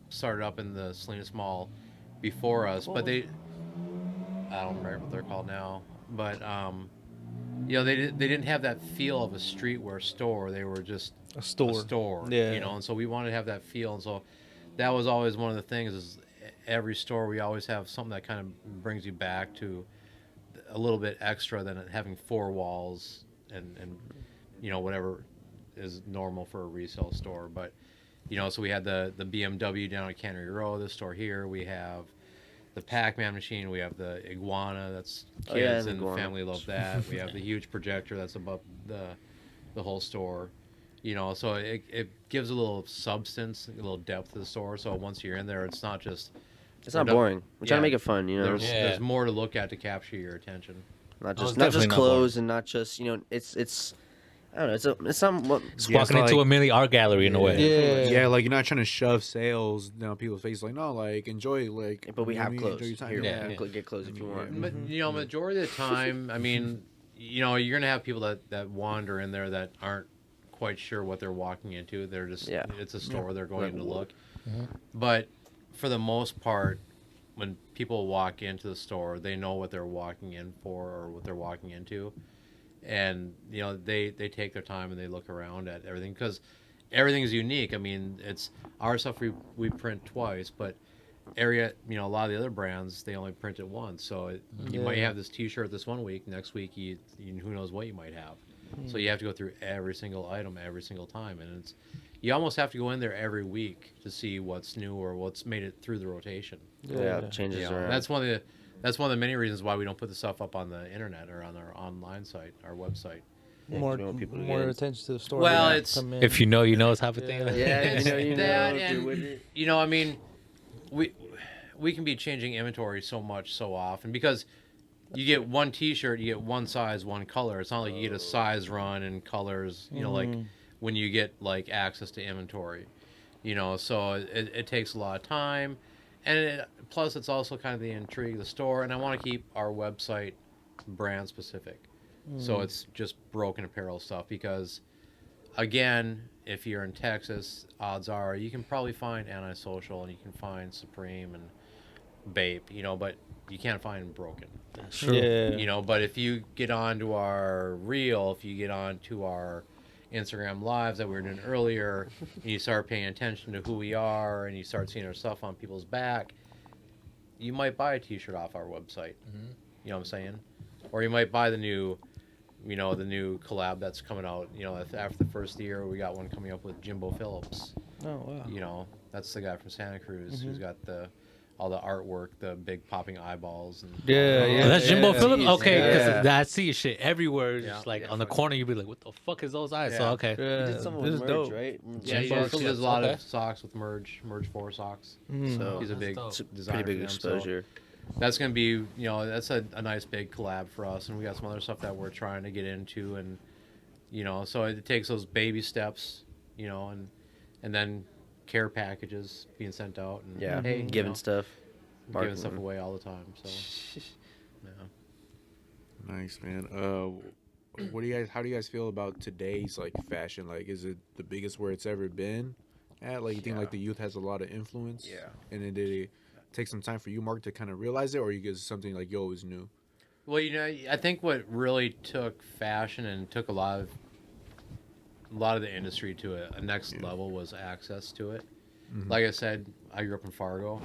started up in the Salinas Mall before us, but I don't remember what they're called now, but they didn't have that feel of a streetwear store. They were just a store. Yeah. And so we wanted to have that feel, and so that was always one of the things. Is every store we always have something that kind of brings you back to a little bit extra than having 4 walls and whatever is normal for a resale store. But so we had the BMW down at Cannery Row, this store here. We have the Pac-Man machine. We have the iguana. That's kids and family love that. We have the huge projector that's above the whole store. So it gives a little substance, a little depth to the store. So once you're in there, it's not just... It's not boring. We're trying to make it fun, There's more to look at to capture your attention. Not just clothes and not just, it's... I don't know. It's something. It's walking into a mini art gallery in a way. Yeah, like you're not trying to shove sales down people's faces. Like, no, like enjoy, like. But we have clothes. Here, get clothes if you want. But majority of the time, I mean, you're gonna have people that wander in there that aren't quite sure what they're walking into. They're just it's a store they're going to look. But for the most part, when people walk into the store, they know what they're walking in for or what they're walking into. And they take their time and they look around at everything, because everything is unique. I mean, it's our stuff we print twice, but a lot of the other brands, they only print it once. So you might have this T-shirt this one week, next week who knows what you might have. So you have to go through every single item every single time, and you almost have to go in there every week to see what's new or what's made it through the rotation. Changes around. That's one of the many reasons why we don't put the stuff up on the internet or on our online site, our website, more you want people to more get- attention to the store. Well, to it's- come in. If you know, you know type of thing. Yeah, you know, That if you're and with it. you know, I mean, we can be changing inventory so much so often because you get one T-shirt, you get one size, one color. It's not like you get a size run and colors. You know, like when you get like access to inventory. You know, so it takes a lot of time, and plus it's also kind of the intrigue of the store. And I want to keep our website brand specific, so it's just broken apparel stuff because. Again, if you're in Texas, odds are you can probably find Antisocial and you can find Supreme and Bape, you know, but you can't find Broken. Sure. Yeah. You know, but if you get onto our reel, if you get onto our Instagram lives that we were doing earlier, and you start paying attention to who we are and you start seeing our stuff on people's back, you might buy a T-shirt off our website. You know what I'm saying? Or you might buy the new collab that's coming out. You know, after the first year, we got one coming up with Jimbo Phillips. Oh wow. You know, that's the guy from Santa Cruz who's got all the artwork, the big popping eyeballs. And Oh, that's Jimbo Phillips? Okay, Yeah. because I see shit everywhere. Yeah. Just like Yeah, on the corner, you'd be like, what the fuck is those eyes? So, Yeah. okay. Yeah. He did some This with is merch, dope. right? Yeah, he Jimbo does a Phillips, lot okay. of socks with Merge 4 socks. So He's a big dope. designer. pretty big for them, so exposure. that's going to be, you know, that's a nice big collab for us. And we got some other stuff that we're trying to get into. And, you know, so it takes those baby steps, you know, and then care packages being sent out. And, Yeah, hey, you giving know, stuff. giving marketing. stuff away all the time. So, yeah. Nice, man. What do you guys? How do you guys feel about today's like fashion? Like, is it the biggest where it's ever been? At like, you think like the youth has a lot of influence? Yeah. And then did it take some time for you, Mark, to kind of realize it, or you guys something like you always knew? Well, you know, I think what really took fashion and took a lot of the industry to a next level was access to it. Like I said, I grew up in Fargo.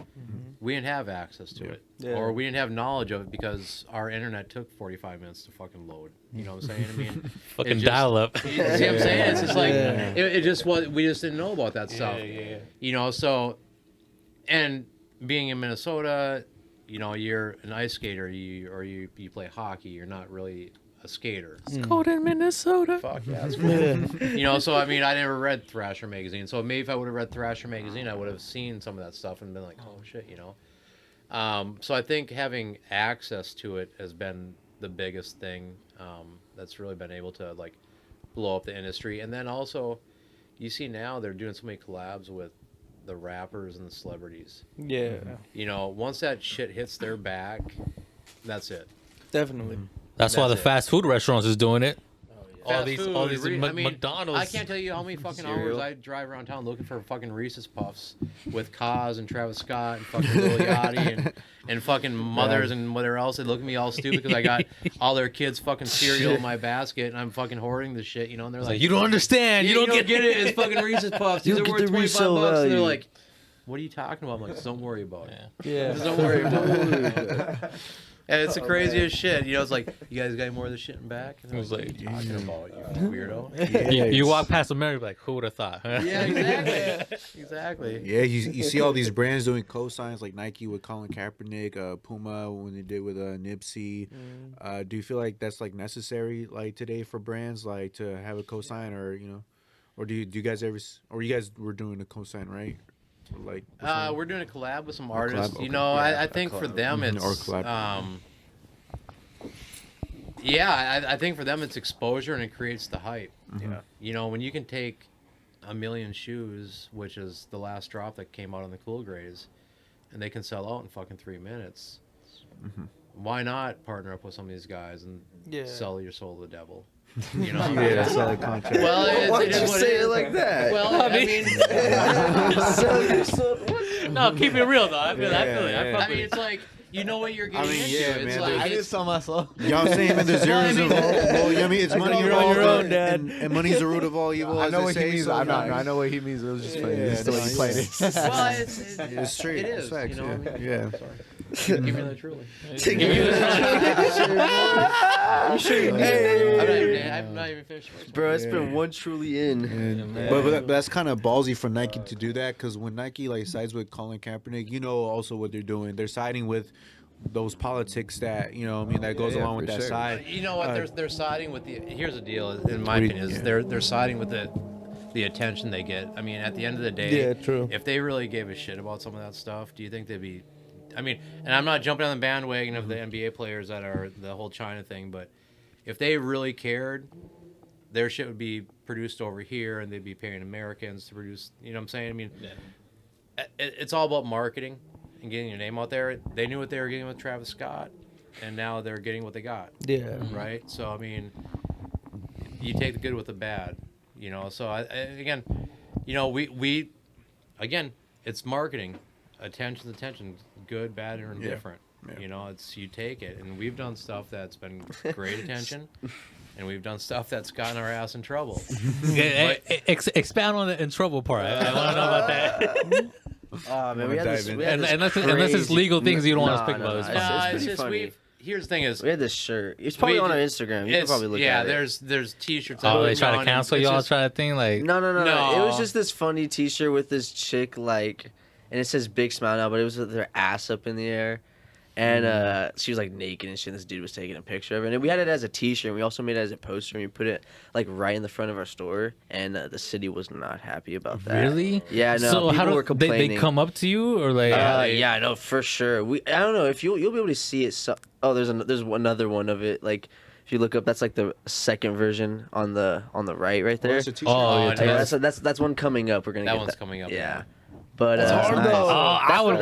We didn't have access to it, Yeah. or we didn't have knowledge of it because our internet took 45 minutes to fucking load. You know what I'm saying? I mean, Fucking just- dial up. you see what I'm saying? It's just like Yeah. it just was. We just didn't know about that stuff. yeah. You know, so and being in Minnesota, you know, you're an ice skater, you play hockey. You're not really a skater. It's cold in Minnesota. Fuck yeah, it's cool. You know, so I mean, I never read Thrasher magazine. So maybe if I would have read Thrasher magazine, I would have seen some of that stuff and been like, oh shit, you know. So I think having access to it has been the biggest thing that's really been able to like blow up the industry. And then also, you see now they're doing so many collabs with the rappers and the celebrities. Yeah. You know, once that shit hits their back, that's it. Definitely. That's why the That's it. fast food restaurants is doing it. All Fast these food, I mean, McDonald's. I can't tell you how many fucking Cereal. hours I drive around town looking for fucking Reese's Puffs with Kaz and Travis Scott and fucking Lil Yachty and fucking mothers and whatever else. They look at me all stupid because I got all their kids' fucking cereal in my basket and I'm fucking hoarding the shit, you know. And they're It's like, like, you don't understand. "Yeah, you don't get it. It's fucking Reese's Puffs. These You are don't worth get the 25 resale bucks." And they're value. like, "What are you talking about?" I'm like, "Don't worry about it. Yeah. Just don't worry about it." And it's the craziest shit. You know, it's like, you guys got any more of this shit in back? And I was like, what are you talking about, you weirdo? You walk past America, like, who would have thought? Yeah, exactly. Exactly. Yeah, you see all these brands doing cosigns like Nike with Colin Kaepernick, Puma when they did with Nipsey. Do you feel like that's like necessary like today for brands like to have a cosign, or you know, or do you guys ever or you guys were doing a cosign, right? Or, like We're doing a collab with some collab, artists. okay. You know, Yeah, I think for collab. them Mhm, it's or collab. yeah, I think for them it's exposure and it creates the hype. Mhm. Yeah. You know, when you can take 1 million shoes, which is the last drop that came out on the Cool Grays, and they can sell out in fucking 3 minutes. Why not partner up with some of these guys and Yeah. sell your soul to the devil? You know? Yeah, solid contract. Well, Why'd it is you what say is. it like that? Well, I mean, No, keep it real, though. I feel it. Yeah. I mean, it's like, you know what you're getting mean, into. yeah, It's man, like, I it's- saw myself. You know what I'm saying? Man, there's zeros involved. Well, you know what I mean? It's money you're on involved. your own, and- Dad. And money's the root of all evil. I as know they what he say, means. so, I know what he means. It was just funny. Just the way he played it. well, It's straight. It It's is. facts, You know what I mean? yeah. Sorry. Give me that truly. You sure you need it? I'm not even finished. my story. Bro, it's been one truly in. And, but that's kind of ballsy for Nike to do that, because when Nike like sides with Colin Kaepernick, you know also what they're doing. They're siding with those politics that that goes along with that side. You know what? They're siding with the. Here's the deal. In my opinion, is they're siding with the attention they get. I mean, at the end of the day, Yeah, true. If they really gave a shit about some of that stuff, do you think they'd be? I mean, and I'm not jumping on the bandwagon of the NBA players that are the whole China thing, but if they really cared, their shit would be produced over here, and they'd be paying Americans to produce. You know what I'm saying? I mean, it's all about marketing and getting your name out there. They knew what they were getting with Travis Scott, and now they're getting what they got. Yeah. Right. So I mean, you take the good with the bad. So again, we again, it's marketing. Attention, good, bad, or indifferent. Yeah. It's you take it, and we've done stuff that's been great attention, and we've done stuff that's gotten our ass in trouble. Expound on the in trouble part. I want to know about that. Oh man, we had this unless it's legal things you don't want to speak about. It's just funny. Here's the thing is, we had this shirt. It's probably on our Instagram. You can probably look at it. there's T-shirts. Oh, they try to cancel y'all. Try to think like no. It was just this funny T-shirt with this chick and it says big smile now, but it was with her ass up in the air. And she was like naked and shit. And this dude was taking a picture of it. And we had it as a T-shirt. And we also made it as a poster. And we put it like right in the front of our store. And the city was not happy about that. Really? Yeah, no. So people were complaining. They come up to you or like? Yeah, no, for sure. I don't know if you'll be able to see it. There's another one of it. Like if you look up, that's like the second version on the right there. That's one coming up. We're gonna that get one's coming up. Yeah. But hard though. I would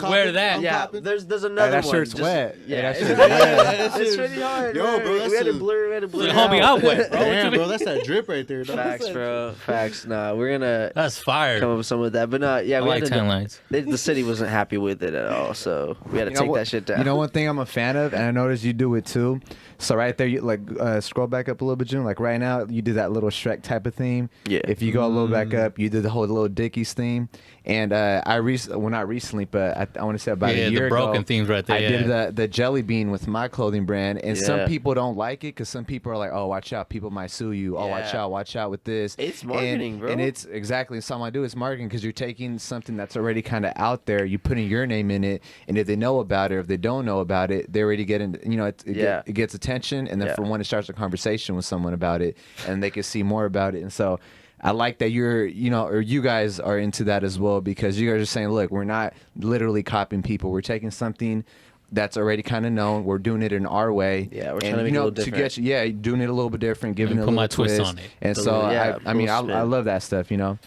wear that. Yeah, there's another that one. shirt's wet. Yeah, that shirt's wet. it's pretty hard. Yo, bro, we had to blur. Homie, I'm wet, bro. Damn, bro, that's that drip right there. Dog. Facts, bro. Facts. Nah, we're gonna. That's fire. Come up with some of that, but yeah, I like 10 lines. The city wasn't happy with it at all, so we had to take that shit down. You know one thing I'm a fan of, and I noticed you do it too. So right there, you like scroll back up a little bit, June. Like right now, you did that little Shrek type of theme. Yeah. If you go a little back up, you did the whole little Dickies theme. And not recently, but I want to say about a year ago. The broken themes right there. I did the jelly bean with my clothing brand, and some people don't like it because some people are like, "Oh, watch out, people might sue you. Oh, watch out with this." It's marketing, bro. And it's exactly something I do. It's marketing because you're taking something that's already kind of out there, you putting your name in it, and if they know about it or if they don't know about it, they already get in. It gets attention, and then from when it starts a conversation with someone about it, and they can see more about it, and so. I like that you guys are into that as well because you guys are saying, look, we're not literally copying people. We're taking something that's already kind of known. We're doing it in our way. Yeah, we're trying to make it a little different. Doing it a little bit different, giving it a put little my twist on it. And so, I love that stuff, Man,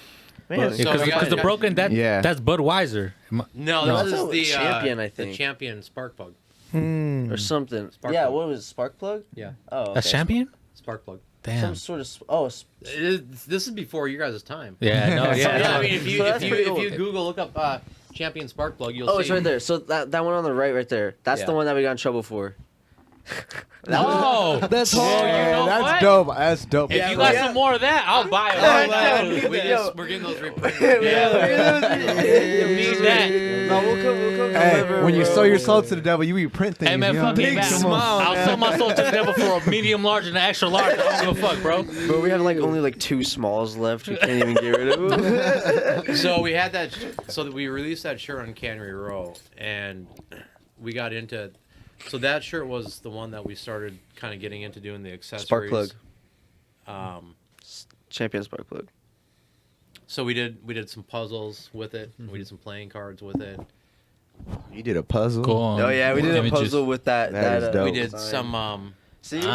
because the broken, that's Budweiser. No, this is the Champion, I think. The Champion Spark Plug. Or something. Spark what was it, Spark Plug? Yeah. Oh, okay. That's Champion? Spark Plug. Damn. Some sort of. This is before your guys' time. Yeah, no, yeah. So, I mean, if you Google, look up Champion Spark Plug, you'll see. Oh, it's right there. So that one on the right there. That's the one that we got in trouble for. That's hard. That's dope. That's dope. If you got some more of that, I'll buy it. We're getting those reprinted. Need that. No, we'll come. Hey, when you sell your soul to the devil, you reprint things. Hey man, fuck me back. I'll sell my soul to the devil for a medium large and an extra large. I don't give a fuck, bro. But we have only 2 smalls left. We can't even get rid of them. So we had that. So that we released that shirt on Cannery Row, and we got into. So that shirt was the one that we started kind of getting into doing the accessories. Spark Plug. Champion Spark Plug. So we did some puzzles with it. We did some playing cards with it. You did a puzzle? Go on. Oh yeah, we did a puzzle with that. That is dope. We did some. See? Before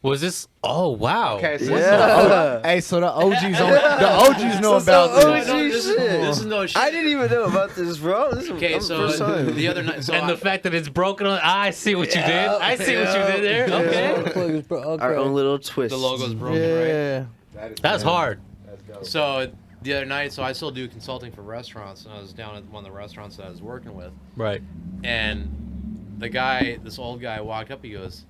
was this? Oh wow. Okay, so Yeah. so the OGs know about this. This is no shit. I didn't even know about this, bro. This is Okay, so first time. the other night, And the fact that it's broken on, I see what you did. I see what you did there. Okay. Our own little twist. the logo's broken, right? That's hard. So the other night, so I still do consulting for restaurants, and I was down at one of the restaurants that I was working with, Right. and the guy, this old guy, walked up. He goes,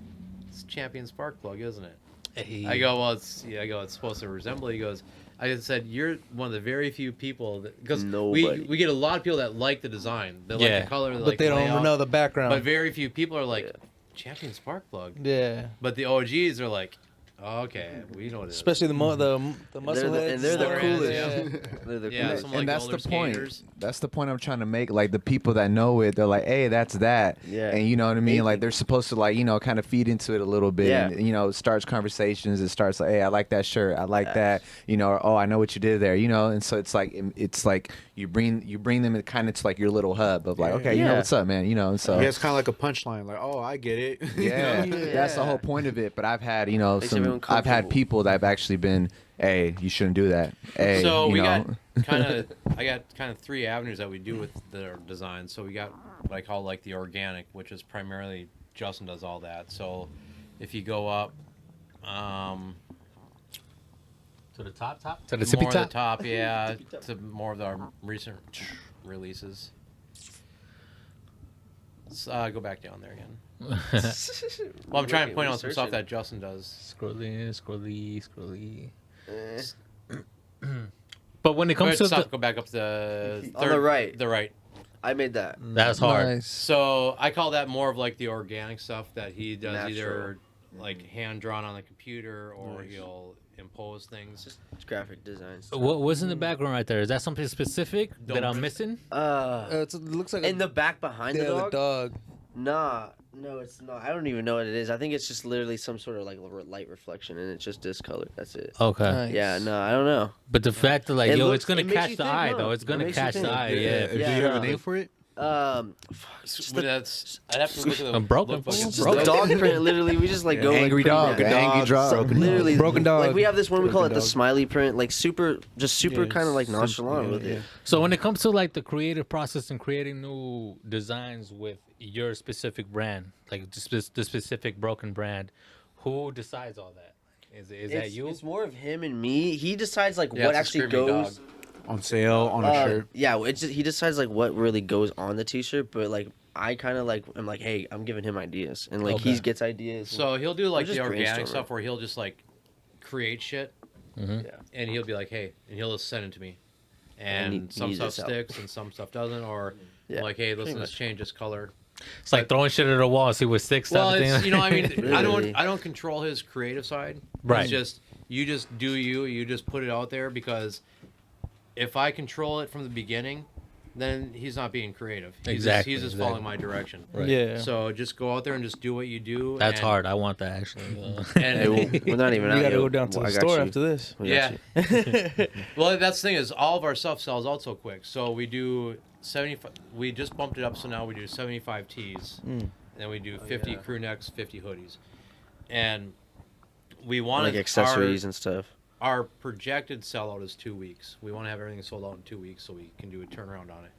"It's Champion Spark Plug, isn't it?" Hey. I go, "Well, it's." Yeah, I go, "It's supposed to resemble." He goes, "I said you're one of the very few people that because we get a lot of people that like the design, they like the color, but they don't know the background. But very few people are like Champion Spark Plug. Yeah. But the OGs are like, Okay, we know what it is. Especially the muscle and they're the heads. coolest. Yeah. They're the Yeah, coolest. some, And like, that's older the point. skaters. That's the point I'm trying to make. Like the people that know it, they're like, "Hey, that's that." Yeah. And you know what I mean? Thank Like you. they're supposed to like, kind of feed into it a little bit. Yeah. And it starts conversations. It starts like, "Hey, I like that shirt. I like Yes. that." Or, "Oh, I know what you did there." And so it's like you bring them kind of to like your little hub of like, "Okay, you know Yeah. what's up, man." And so Yeah, it's kind of like a punchline. Like, oh, I get it. yeah, that's the Yeah. whole point of it. But I've had, Makes everyone I've had comfortable. people that have actually been, "Hey, you shouldn't do that." Hey, So you we know. I got kind of 3 avenues that we do with the design. So we got what I call like the organic, which is primarily Justin does all that. So if you go up, To the top? To the more tippy of the top? top, yeah, to more of our recent releases. Go back down there again. Well, I'm trying to point out some stuff that Justin does. Scrolly. But when it comes to Go back up to the On the right. The right. I made that. that's hard. Nice. So I call that more of like the organic stuff that he does, Natural. either like hand drawn on the computer or he'll impose things. It's graphic design. What's in the background right there? Is that something specific that Don't- I'm missing? It looks like in the back behind yeah, the dog. dog. Nah, no, it's not. I don't even know what it is. I think it's just literally some sort of like light reflection, and it's just discolored. That's it. Okay. Nice. Yeah, no, I don't know. But the fact that like, It it's looks- gonna it makes catch you the think, eye no. though. It's It gonna makes you catch the think. eye. Do Yeah. you have a name for it? It's just But the, I'd have to look at the I'm broken. lookbook. just the dog print. Literally, we just like go Angry like, dog, pretty the angry dog. dog. Literally, Broken dog. Like we have this one, we call it Broken the dog. smiley print. Like super kind of like simple, nonchalant with it. So when it comes to like the creative process and creating new designs with your specific brand, like just the specific broken brand, who decides all that? Is that you? It's more of him and me. He decides like Yeah, what it's a actually screaming goes. dog. On sale, on a shirt. Yeah, it's just, he decides like what really goes on the t-shirt, but like I kind of like I'm like, hey, I'm giving him ideas, and like Okay. he gets ideas. So he'll do like just the organic brainstorming. stuff where he'll just like create shit, yeah, and he'll be like, hey, and he'll just send it to me, And and he some needs stuff this out. sticks and some stuff doesn't, or Yeah, like, hey, pretty listen, let's much. change this color. It's like throwing shit at a wall, see what sticks. Well, type of it's, thing. I mean, Really? I don't control his creative side. Right. It's just you just do you just put it out there, because if I control it from the beginning, then he's not being creative. Exactly, He's just exactly. following my direction. Right. Yeah. So just go out there and just do what you do. That's and, hard. I want that actually. And Hey, we're not even. We out gotta yet. go down to I the got store you. after this. We got Yeah. you. Well, that's the thing is all of our stuff sells out so quick. So we do 75. We just bumped it up, so now we do 75 tees, and then we do 50 crew necks, 50 hoodies, and we want Like accessories and stuff. Our projected sellout is 2 weeks. We want to have everything sold out in 2 weeks so we can do a turnaround on it.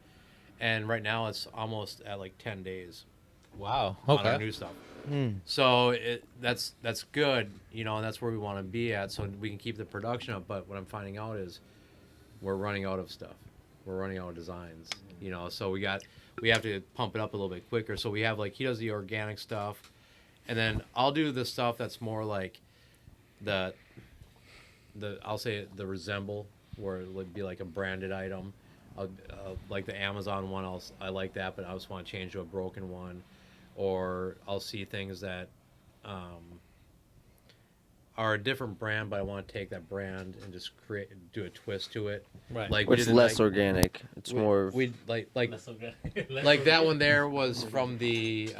And right now it's almost at like 10 days Wow. on our Okay. new stuff. So that's good, and that's where we want to be at, so we can keep the production up. But what I'm finding out is we're running out of stuff. We're running out of designs, so we have to pump it up a little bit quicker. So we have like, he does the organic stuff, and then I'll do the stuff that's more like I'll say the resemble, where it would be like a branded item. Like the Amazon one, I like that, but I just want to change to a broken one. Or I'll see things that are a different brand, but I want to take that brand and just do a twist to it. Right. Like It's less organic. It's more. We like like that one there was from the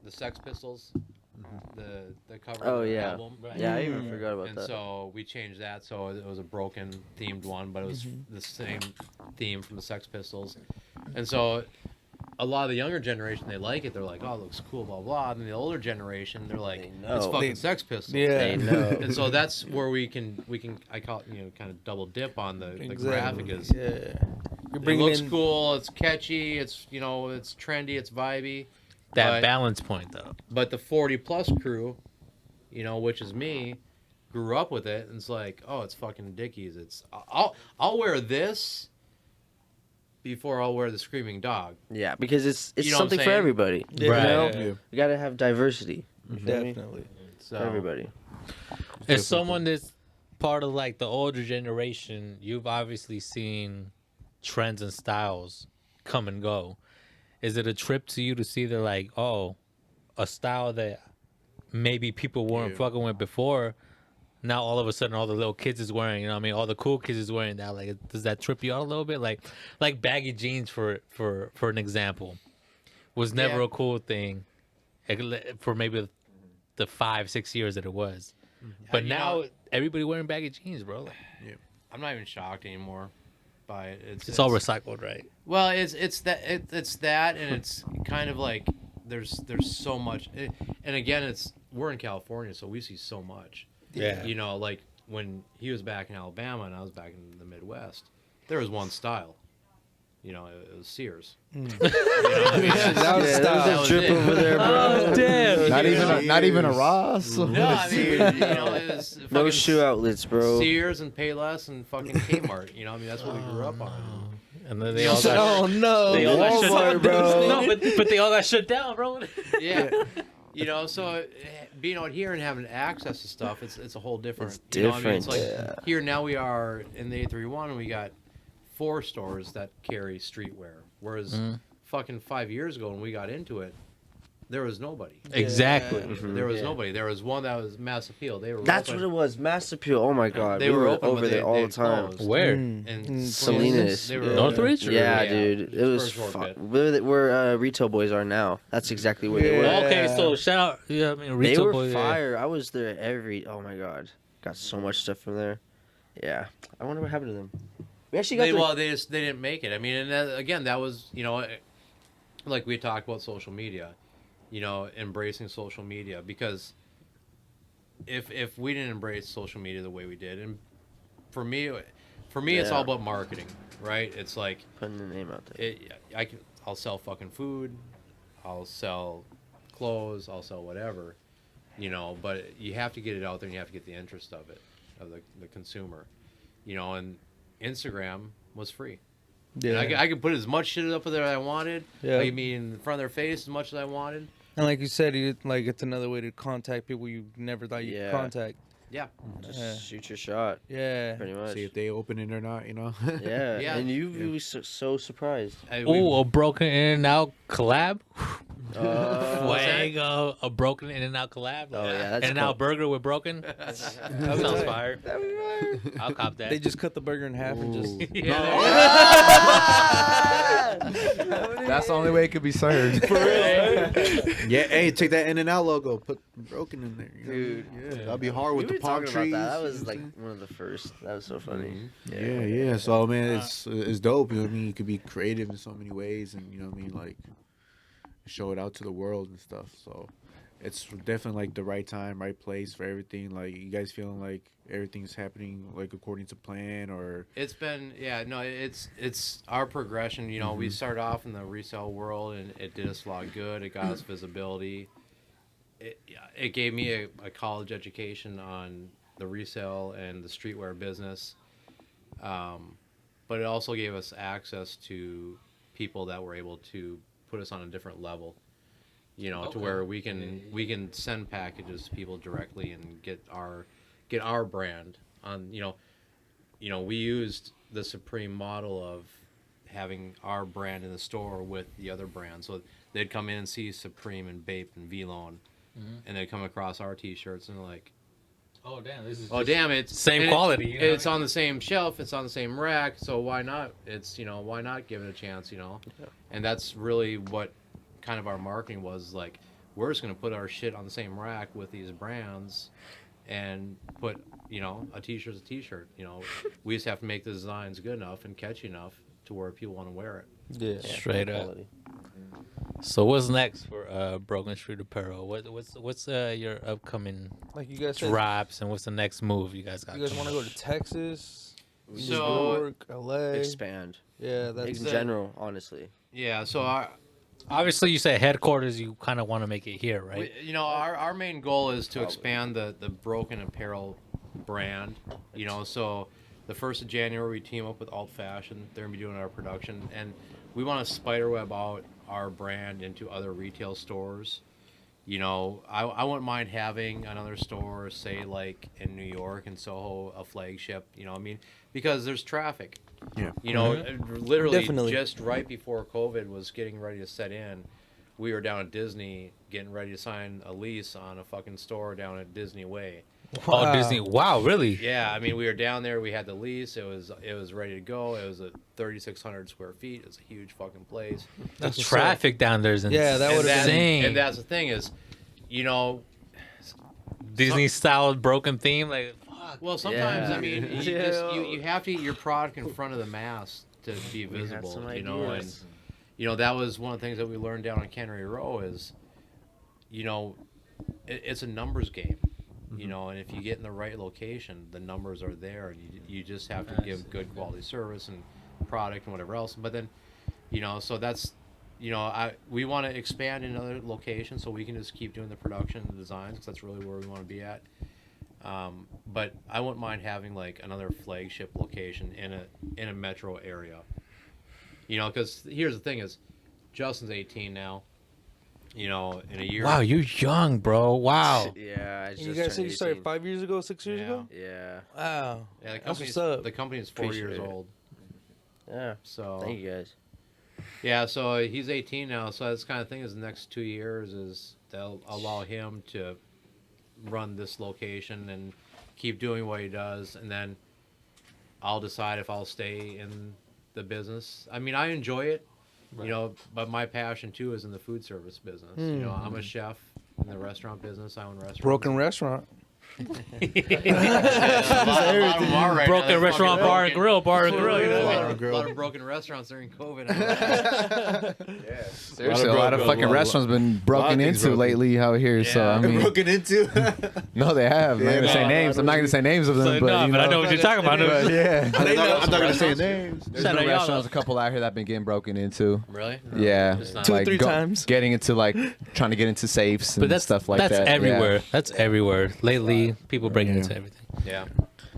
Sex Pistols, the cover Oh of the yeah. album. Yeah, I even forgot about And that. so we changed that, so it was a broken themed one, but it was the same theme from the Sex Pistols. And so a lot of the younger generation, they like it. They're like, oh, it looks cool, blah blah. And the older generation, they're like, They know. it's fucking They- Sex Pistols. Yeah. They know. And so that's where we can I call it, kind of double dip on the Exactly. graphic is. Yeah. You're It bringing looks in cool. It's catchy. It's it's trendy. It's vibey. That but, balance point though. But the 40+ crew, which is me, grew up with it, and it's like, oh, it's fucking Dickies. It's I'll wear this before I'll wear the Screaming Dog. Yeah, because it's You know what I'm something for saying? everybody. Yeah. You Right. know? Yeah. Yeah. You gotta have diversity. You feel me? definitely. So For everybody. As someone that's part of like the older generation, you've obviously seen trends and styles come and go. Is it a trip to you to see the like, oh, a style that maybe people weren't fucking with before. Now all of a sudden all the little kids is wearing, you know what I mean? All the cool kids is wearing that. Like, does that trip you out a little bit? Like baggy jeans for an example was never a cool thing for maybe the 5-6 years that it was. But now everybody wearing baggy jeans, bro. Like, I'm not even shocked anymore by it. It's all recycled, right? Well, it's that, and it's kind of like there's so much, and again, we're in California, so we see so much. Yeah. You know, like when he was back in Alabama and I was back in the Midwest, there was one style. You know, it was Sears. You know, I mean, that was drip over there, bro. Oh, damn. Not even a Ross. No, I mean, you know, it was No shoe outlets, bro. Sears and Payless and fucking Kmart. You know, I mean, that's what we grew up on. And then they all got Oh no! they all got shut Walmart, down, bro. No, but they all got shut down, bro. Yeah. You know, so being out here and having access to stuff, it's a whole different. It's you know what I mean? It's different, like here now we are in the 831 and we got 4 stores that carry streetwear, whereas fucking 5 years ago when we got into it, there was nobody. Exactly. There was nobody. There was one that was Mass Appeal. They were That's open. what it was. Mass Appeal. Oh my god. They we were were open, over but there all they the time. closed. Where? And Salinas. They were Northridge? Yeah, dude. It was for a short fun. bit. Where retail boys are now. That's exactly where they were. Okay, so shout out. Yeah, I mean, They retail were boy, fire. I was there oh my god. Got so much stuff from there. Yeah. I wonder what happened to them. We actually got they didn't make it. I mean, and again, that was, you know, like we talked about social media, you know, embracing social media, because if we didn't embrace social media the way we did, and for me it's all about marketing, right? It's like putting the name out there. I'll sell fucking food, I'll sell clothes, I'll sell whatever, you know, but you have to get it out there and you have to get the interest of it, of the consumer, you know, and Instagram was free. Yeah. And I could put as much shit up there as I wanted. Yeah. I mean, in front of their face as much as I wanted. And like you said, it's another way to contact people you never thought you could contact. Yeah. Just shoot your shot. Yeah. Pretty much. See if they open it or not, you know. Yeah. Yeah. And you were so surprised. Ooh, a broken in and out collab. Oh, A broken in and out collab. Oh, yeah, that's In and out burger with broken. That sounds fire. I'll cop that. They just cut the burger in half and just. That's the only way it could be served. Yeah, hey, take that In and Out logo, put broken in there. You know? Dude. Yeah, that'll be hard we with the were palm talking trees. about that. That was like one of the first. That was so funny. Yeah. So man, it's dope. You know what I mean? You could be creative in so many ways, and you know what I mean, like show it out to the world and stuff. So it's definitely like the right time, right place for everything. Like, you guys feeling like everything's happening like according to plan, or It's been, it's our progression. You know, we started off in the resale world, and it did us a lot of good. It got us visibility. It gave me a college education on the resale and the streetwear business, but it also gave us access to people that were able to put us on a different level. You know, to where we can send packages to people directly and get our brand on. You know, we used the Supreme model of having our brand in the store with the other brands. So they'd come in and see Supreme and Bape and V-Lone, and they'd come across our T-shirts and they're like, Oh damn! This is it's same quality. You know? It's on the same shelf. It's on the same rack. So why not? Why not give it a chance? You know, and that's really what kind of our marketing was like. We're just gonna put our shit on the same rack with these brands, and put a T-shirt's a T-shirt. You know, we just have to make the designs good enough and catchy enough to where people want to wear it. Yeah. Straight up. So what's next for Broken Street Apparel? What's your upcoming Like you guys said, drops, and what's the next move you guys got? you guys want to go to Texas, New So York, LA? Expand. Yeah, that's In general, honestly. yeah, so our Obviously, you say headquarters. You kind of want to make it here, right? our main goal is to expand the Broken Apparel brand. So the 1st of January we team up with Alt Fashion. They're gonna be doing our production, and we want to spiderweb out our brand into other retail stores. I wouldn't mind having another store, say like in New York in Soho, a flagship. Because there's traffic. yeah. Literally Definitely. just right before COVID was getting ready to set in, we were down at Disney getting ready to sign a lease on a fucking store down at Disney Way. Oh, Disney! Wow, really? Yeah, I mean, we were down there. We had the lease. It was ready to go. It was a 3,600 square feet. It's a huge fucking place. The traffic down there is insane. Yeah, that would have been insane. And that's the thing is, you know, Disney style broken theme. Like, well, sometimes Yeah. I mean, you have to get your product in front of the mass to be We had visible. some You know, and ideas. that was one of the things that we learned down on Cannery Row is, it's a numbers game. And if you get in the right location, the numbers are there, and you just have to give good quality service and product and whatever else. But then, so that's, we want to expand in other locations so we can just keep doing the production and designs, because that's really where we want to be at. But I wouldn't mind having like another flagship location in a metro area. Because here's the thing is, Justin's 18 now. In a year. wow, you're young, bro. Wow. Yeah, I And just you guys said you turned started 18. 5 years ago, 6 years Yeah. ago? Yeah. Wow. Yeah, That's what's up. the company is 4 Appreciate years it. old. Yeah. So Thank you guys. yeah, so he's 18 now. So that's kind of thing is the next 2 years is they'll allow him to run this location and keep doing what he does, and then I'll decide if I'll stay in the business. I mean, I enjoy it, but my passion too is in the food service business. I'm a chef in the restaurant business. I own restaurants. Broken restaurant. A lot of them are right now. Broken They're restaurant, fucking bar and broken. grill, bar and grill. A lot and of, grill. lot of broken restaurants during COVID. Seriously, a lot of fucking restaurants been broken things into broken. lately out here. So Yeah. I mean, Broken into. no, they have. I'm not gonna say no, names. no, I'm not gonna say names of them, So, but no, you but I know what you're talking about. But yeah, I'm not gonna say restaurants. names. there's Shout been out y'all, restaurants, though. a couple out here that been getting broken into. Really? Yeah, It's not- 2 or like 3 times. getting into like trying to get into safes and But that's stuff like that's that. everywhere. Yeah. That's everywhere. Lately, people breaking Yeah. into everything. Yeah.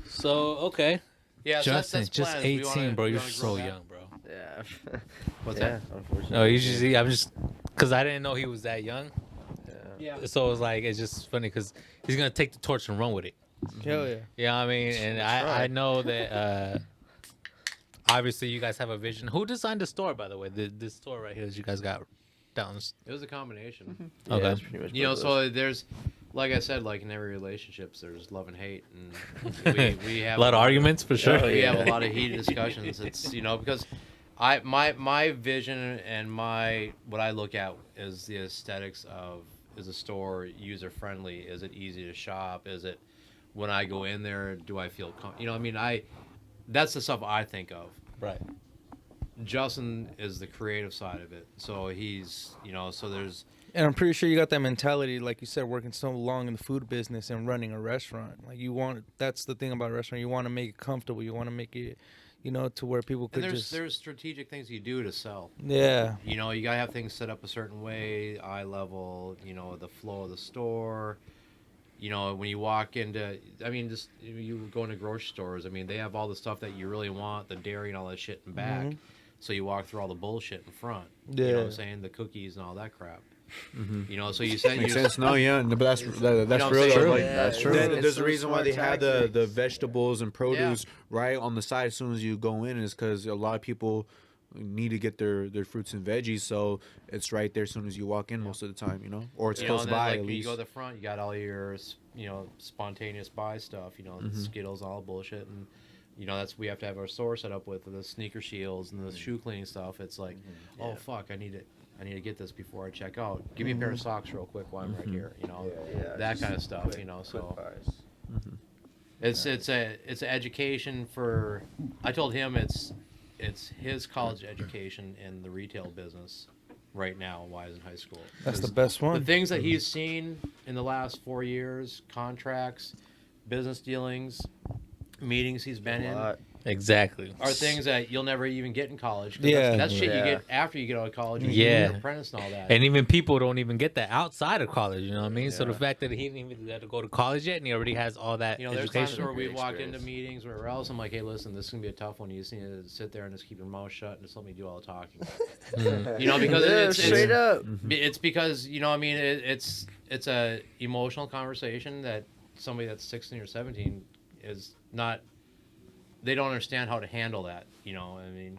So okay, Yeah. So Justin, that's just plans. We 18, wanna- bro. we You're wanna so grow that. young, bro. Yeah. What's yeah, that? unfortunately. No, usually I'm just because I didn't know he was that young. Yeah. So it was like it's just funny because he's gonna take the torch and run with it. Hell yeah. You know what I mean? And I know that obviously you guys have a vision. Who designed the store, by the way? This store right here that you guys got down. It was a combination. Yeah, Okay. that's pretty much what it was. So there's, like I said, like in every relationships, there's love and hate, and we have A lot of arguments for sure. Oh, We have yeah. a lot of heated discussions. It's because my vision and what I look at is the aesthetics of, is a store user friendly? Is it easy to shop? Is it, when I go in there, do I feel that's the stuff I think of. Right. Justin is the creative side of it, so he's so there's And I'm pretty sure you got that mentality, like you said, working so long in the food business and running a restaurant. Like that's the thing about a restaurant. You want to make it comfortable. You want to make it, to where people could and just. there's strategic things you do to sell. Yeah. You gotta have things set up a certain way, eye level, the flow of the store. When you walk into, you go into grocery stores, they have all the stuff that you really want, the dairy and all that shit in back. Mhm. So you walk through all the bullshit in front. Yeah. You know what I'm saying? The cookies and all that crap. So you said Makes sense. No, yeah, but that's know real. what I'm Though. saying? Like, Yeah, That's true. Then it's there's so a reason why they smart have tactics. the vegetables and produce right on the side as soon as you go in, is because a lot of people need to get their fruits and veggies, so it's right there as soon as you walk in most of the time, or it's close and then, by like, at when you least. go to the front, you got all your spontaneous buy stuff, Skittles, all bullshit, and we have to have our store set up with the sneaker shields and the shoe cleaning stuff. It's like, oh fuck, I need to get this before I check out. Give me a pair of socks real quick while I'm right here, Yeah, that just kind of stuff, quick so buys. it's an education for. I told him it's his college education in the retail business right now while he's in high school. That's the best The one. things that he's seen in the last 4 years, contracts, business dealings, meetings he's been in, Lot. Exactly. are things that you'll never even get in college. 'Cause Yeah. that's shit you Yeah. get after you get out of college. And Yeah. you're an apprentice and all that. And even people don't even get that outside of college. You know what I mean? So the Yeah. fact that he didn't even have to go to college yet, and he already has all that There's times education. where we walked Experience. into meetings or wherever else. I'm like, hey, listen, this is gonna be a tough one. You just need to sit there and just keep your mouth shut and just let me do all the talking. Because Yeah, it's straight up. It's because it's a emotional conversation that somebody that's 16 or 17 is not. They don't understand how to handle that. And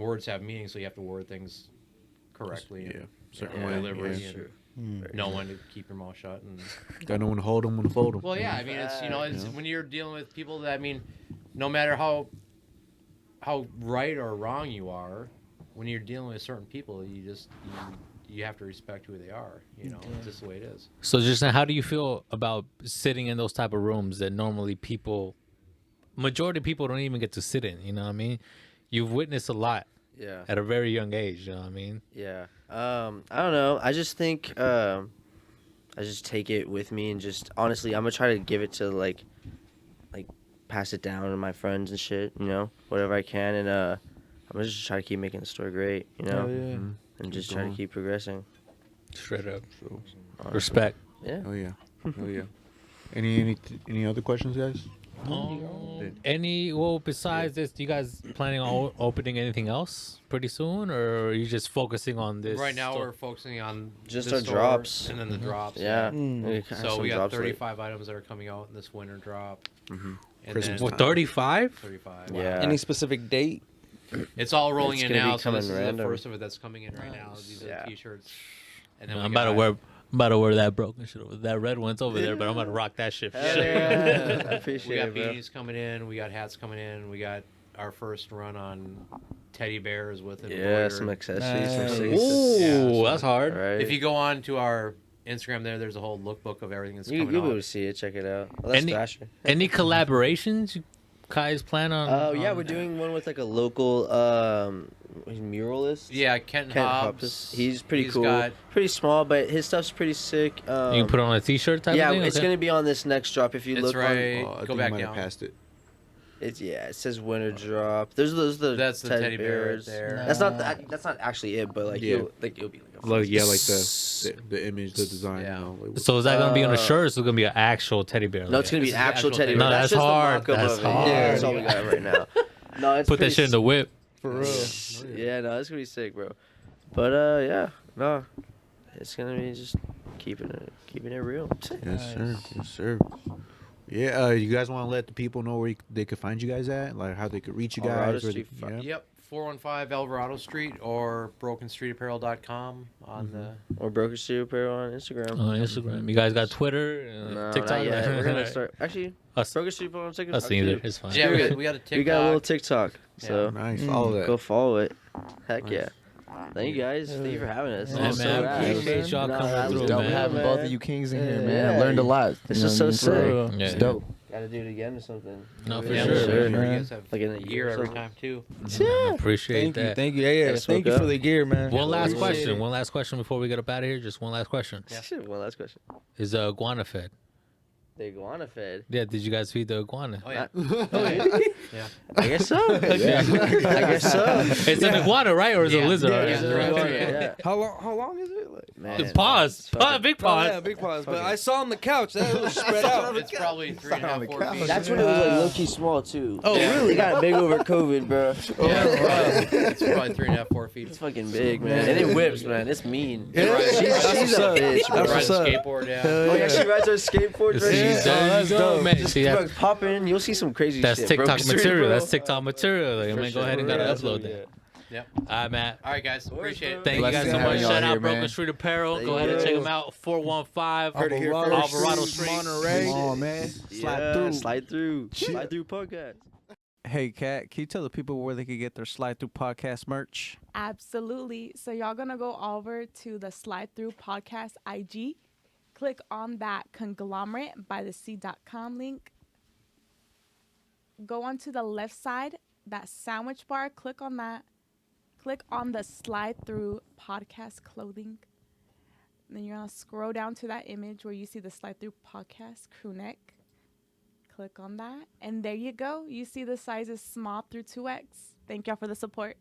words have meaning, so you have to word things correctly. Yeah. certain Yeah, way. delivery Yeah. and know when to keep your mouth shut. And Gotta know when to hold them, when to fold them. well, yeah, I mean, it's it's when you're dealing with people that, I mean, no matter how right or wrong you are, when you're dealing with certain people, you have to respect who they are. You know, it's just the way it is. So just now, how do you feel about sitting in those type of rooms that normally majority of people don't even get to sit in? You know what I mean? You've witnessed a lot Yeah. at a very young age. You know what I mean? Yeah. I don't know. I just think I just take it with me and just honestly, I'm gonna try to give it to like pass it down to my friends and shit. You know, whatever I can, and I'm gonna just try to keep making the store great. You know, and just try to keep progressing. Straight up. Honestly. Respect. Yeah. Oh yeah. Oh yeah. Any other questions, guys? Besides this, do you guys planning on opening anything else pretty soon, or are you just focusing on this? Right now, we're focusing on Just this our store drops. and then the drops. Yeah. So we got 35 items that are coming out in this winter drop. And Christmas then time. 35? 35. Yeah. Any specific date? It's all rolling It's in gonna be now. So this is coming the random. first of it that's coming in right now. These are the T-shirts. And then I'm about to wear that broken shit over. That red one's over there, but I'm about to rock that shit. I we appreciate got it, bro. beanies coming in. We got hats coming in. We got our first run on teddy bears with it. Yeah, some accessories, some Nice. cigs. Ooh, Yeah, that's hard. Right. If you go on to our Instagram there's a whole lookbook of everything that's you'll coming be able out. to see it, check it out. Well, that's Any- fashion. Any collaborations you guys plan on? Oh yeah, we're doing one with like a local muralist. Yeah, Kent Hobbs. He's pretty He's cool. got- Pretty small, but his stuff's pretty sick. You can put on a T-shirt type yeah, of thing? it's Okay. gonna be on this next drop. If you It's look right. Oh, I Go think back I might down. have passed it. It's it says winter drop. There's the That's the teddy bear right there. That's not actually it, but like Yeah. it'll be like a Like the image, the design. Yeah. You know, like, So is that gonna be on a shirt, or is it gonna be an actual teddy bear? No, it's gonna be This an is actual actual teddy teddy bear. bear. No, That's that's just hard. the mock-up That's of it. Yeah, that's all we got right now. No, it's Put that pretty shit in the whip. For real. Yeah, no, it's gonna be sick, bro. But yeah, no, it's gonna be just keeping it real. yes, sir. Yes, sir. Yeah, you guys want to let the people know where they could find you guys at, like how they could reach you Alvarado guys? Street. Yeah. Yep, 415 Alvarado Street or BrokenStreetApparel.com on the. Or Broker Street Apparel on Instagram. On Instagram. You guys got Twitter, No, TikTok? not yet. We're gonna start. Actually, Us- Broker Street Apparel on TikTok. Us neither. too. It's fine. Yeah, we got a TikTok. We got a little TikTok, so Nice. Follow that. go follow it. Heck Nice. yeah. Thank you guys. Thank you for having us. Yeah, This was man. rad. Appreciate y'all No, coming that was through, Dope man. having both of you kings in here, man. I Yeah. learned a lot. This You is know so what I mean? sick. Yeah. It's dope. Gotta do it again or something. No, for Yeah, sure. sure. You man. guys have Like in a year year or every something. time too. I appreciate Thank you. that. Thank you. Yeah, Gotta thank you smoke for up. the gear, man. One last Appreciate question. it. One last question before we get up out of here. Just one last question. Shit, one last question. Is the iguana fed? The iguana fed. Yeah. Did you guys feed the iguana? Oh yeah. Yeah. I guess so. I guess so. It's an iguana, right? Or is it Yeah. a lizard? Yeah, right? it's an iguana, yeah. How long is it? Like, Man, Pause. it's fucking- Big oh, pause. yeah, big pause. But I saw on the couch that was spread out. It's probably 3.5, 4 feet. That's when it was like low key small too. Oh, Yeah. really? It got big over COVID, bro. It's probably 3.5, 4 feet. It's fucking big, man. And it whips, man. It's mean. Yeah, She's that's a what's up. bitch, That's bro. Ride what's a up. skateboard, yeah. Hell Oh yeah, she rides her skateboard. See, Right? there that's you go, dope. man. Just See, that's, fucking pop in. You'll see some crazy that's shit. TikTok Broken Street material. Apparel. That's TikTok material. Like, man, go ahead and gotta Yeah, upload yeah. that. Yep. All right, Matt. All right, guys. Appreciate it. Thank you guys so Blessings much. having y'all Shout out here, Broken man. Street Apparel. Thank Go ahead and you. check them out. 415 Alvarado Street. Monterey. Come on, man. Slide through. Slide through. Slide through podcast. Hey, Kat, can you tell the people where they can get their Slide Through podcast merch? Absolutely. So y'all gonna go over to the Slide Through Podcast IG, click on that conglomerate by the sea.com link. Go on to the left side, that sandwich bar, click on that. Click on the Slide Through Podcast clothing. Then you're gonna scroll down to that image where you see the Slide Through Podcast crew neck. Click on that, and there you go. You see the size is small through 2X. Thank y'all for the support.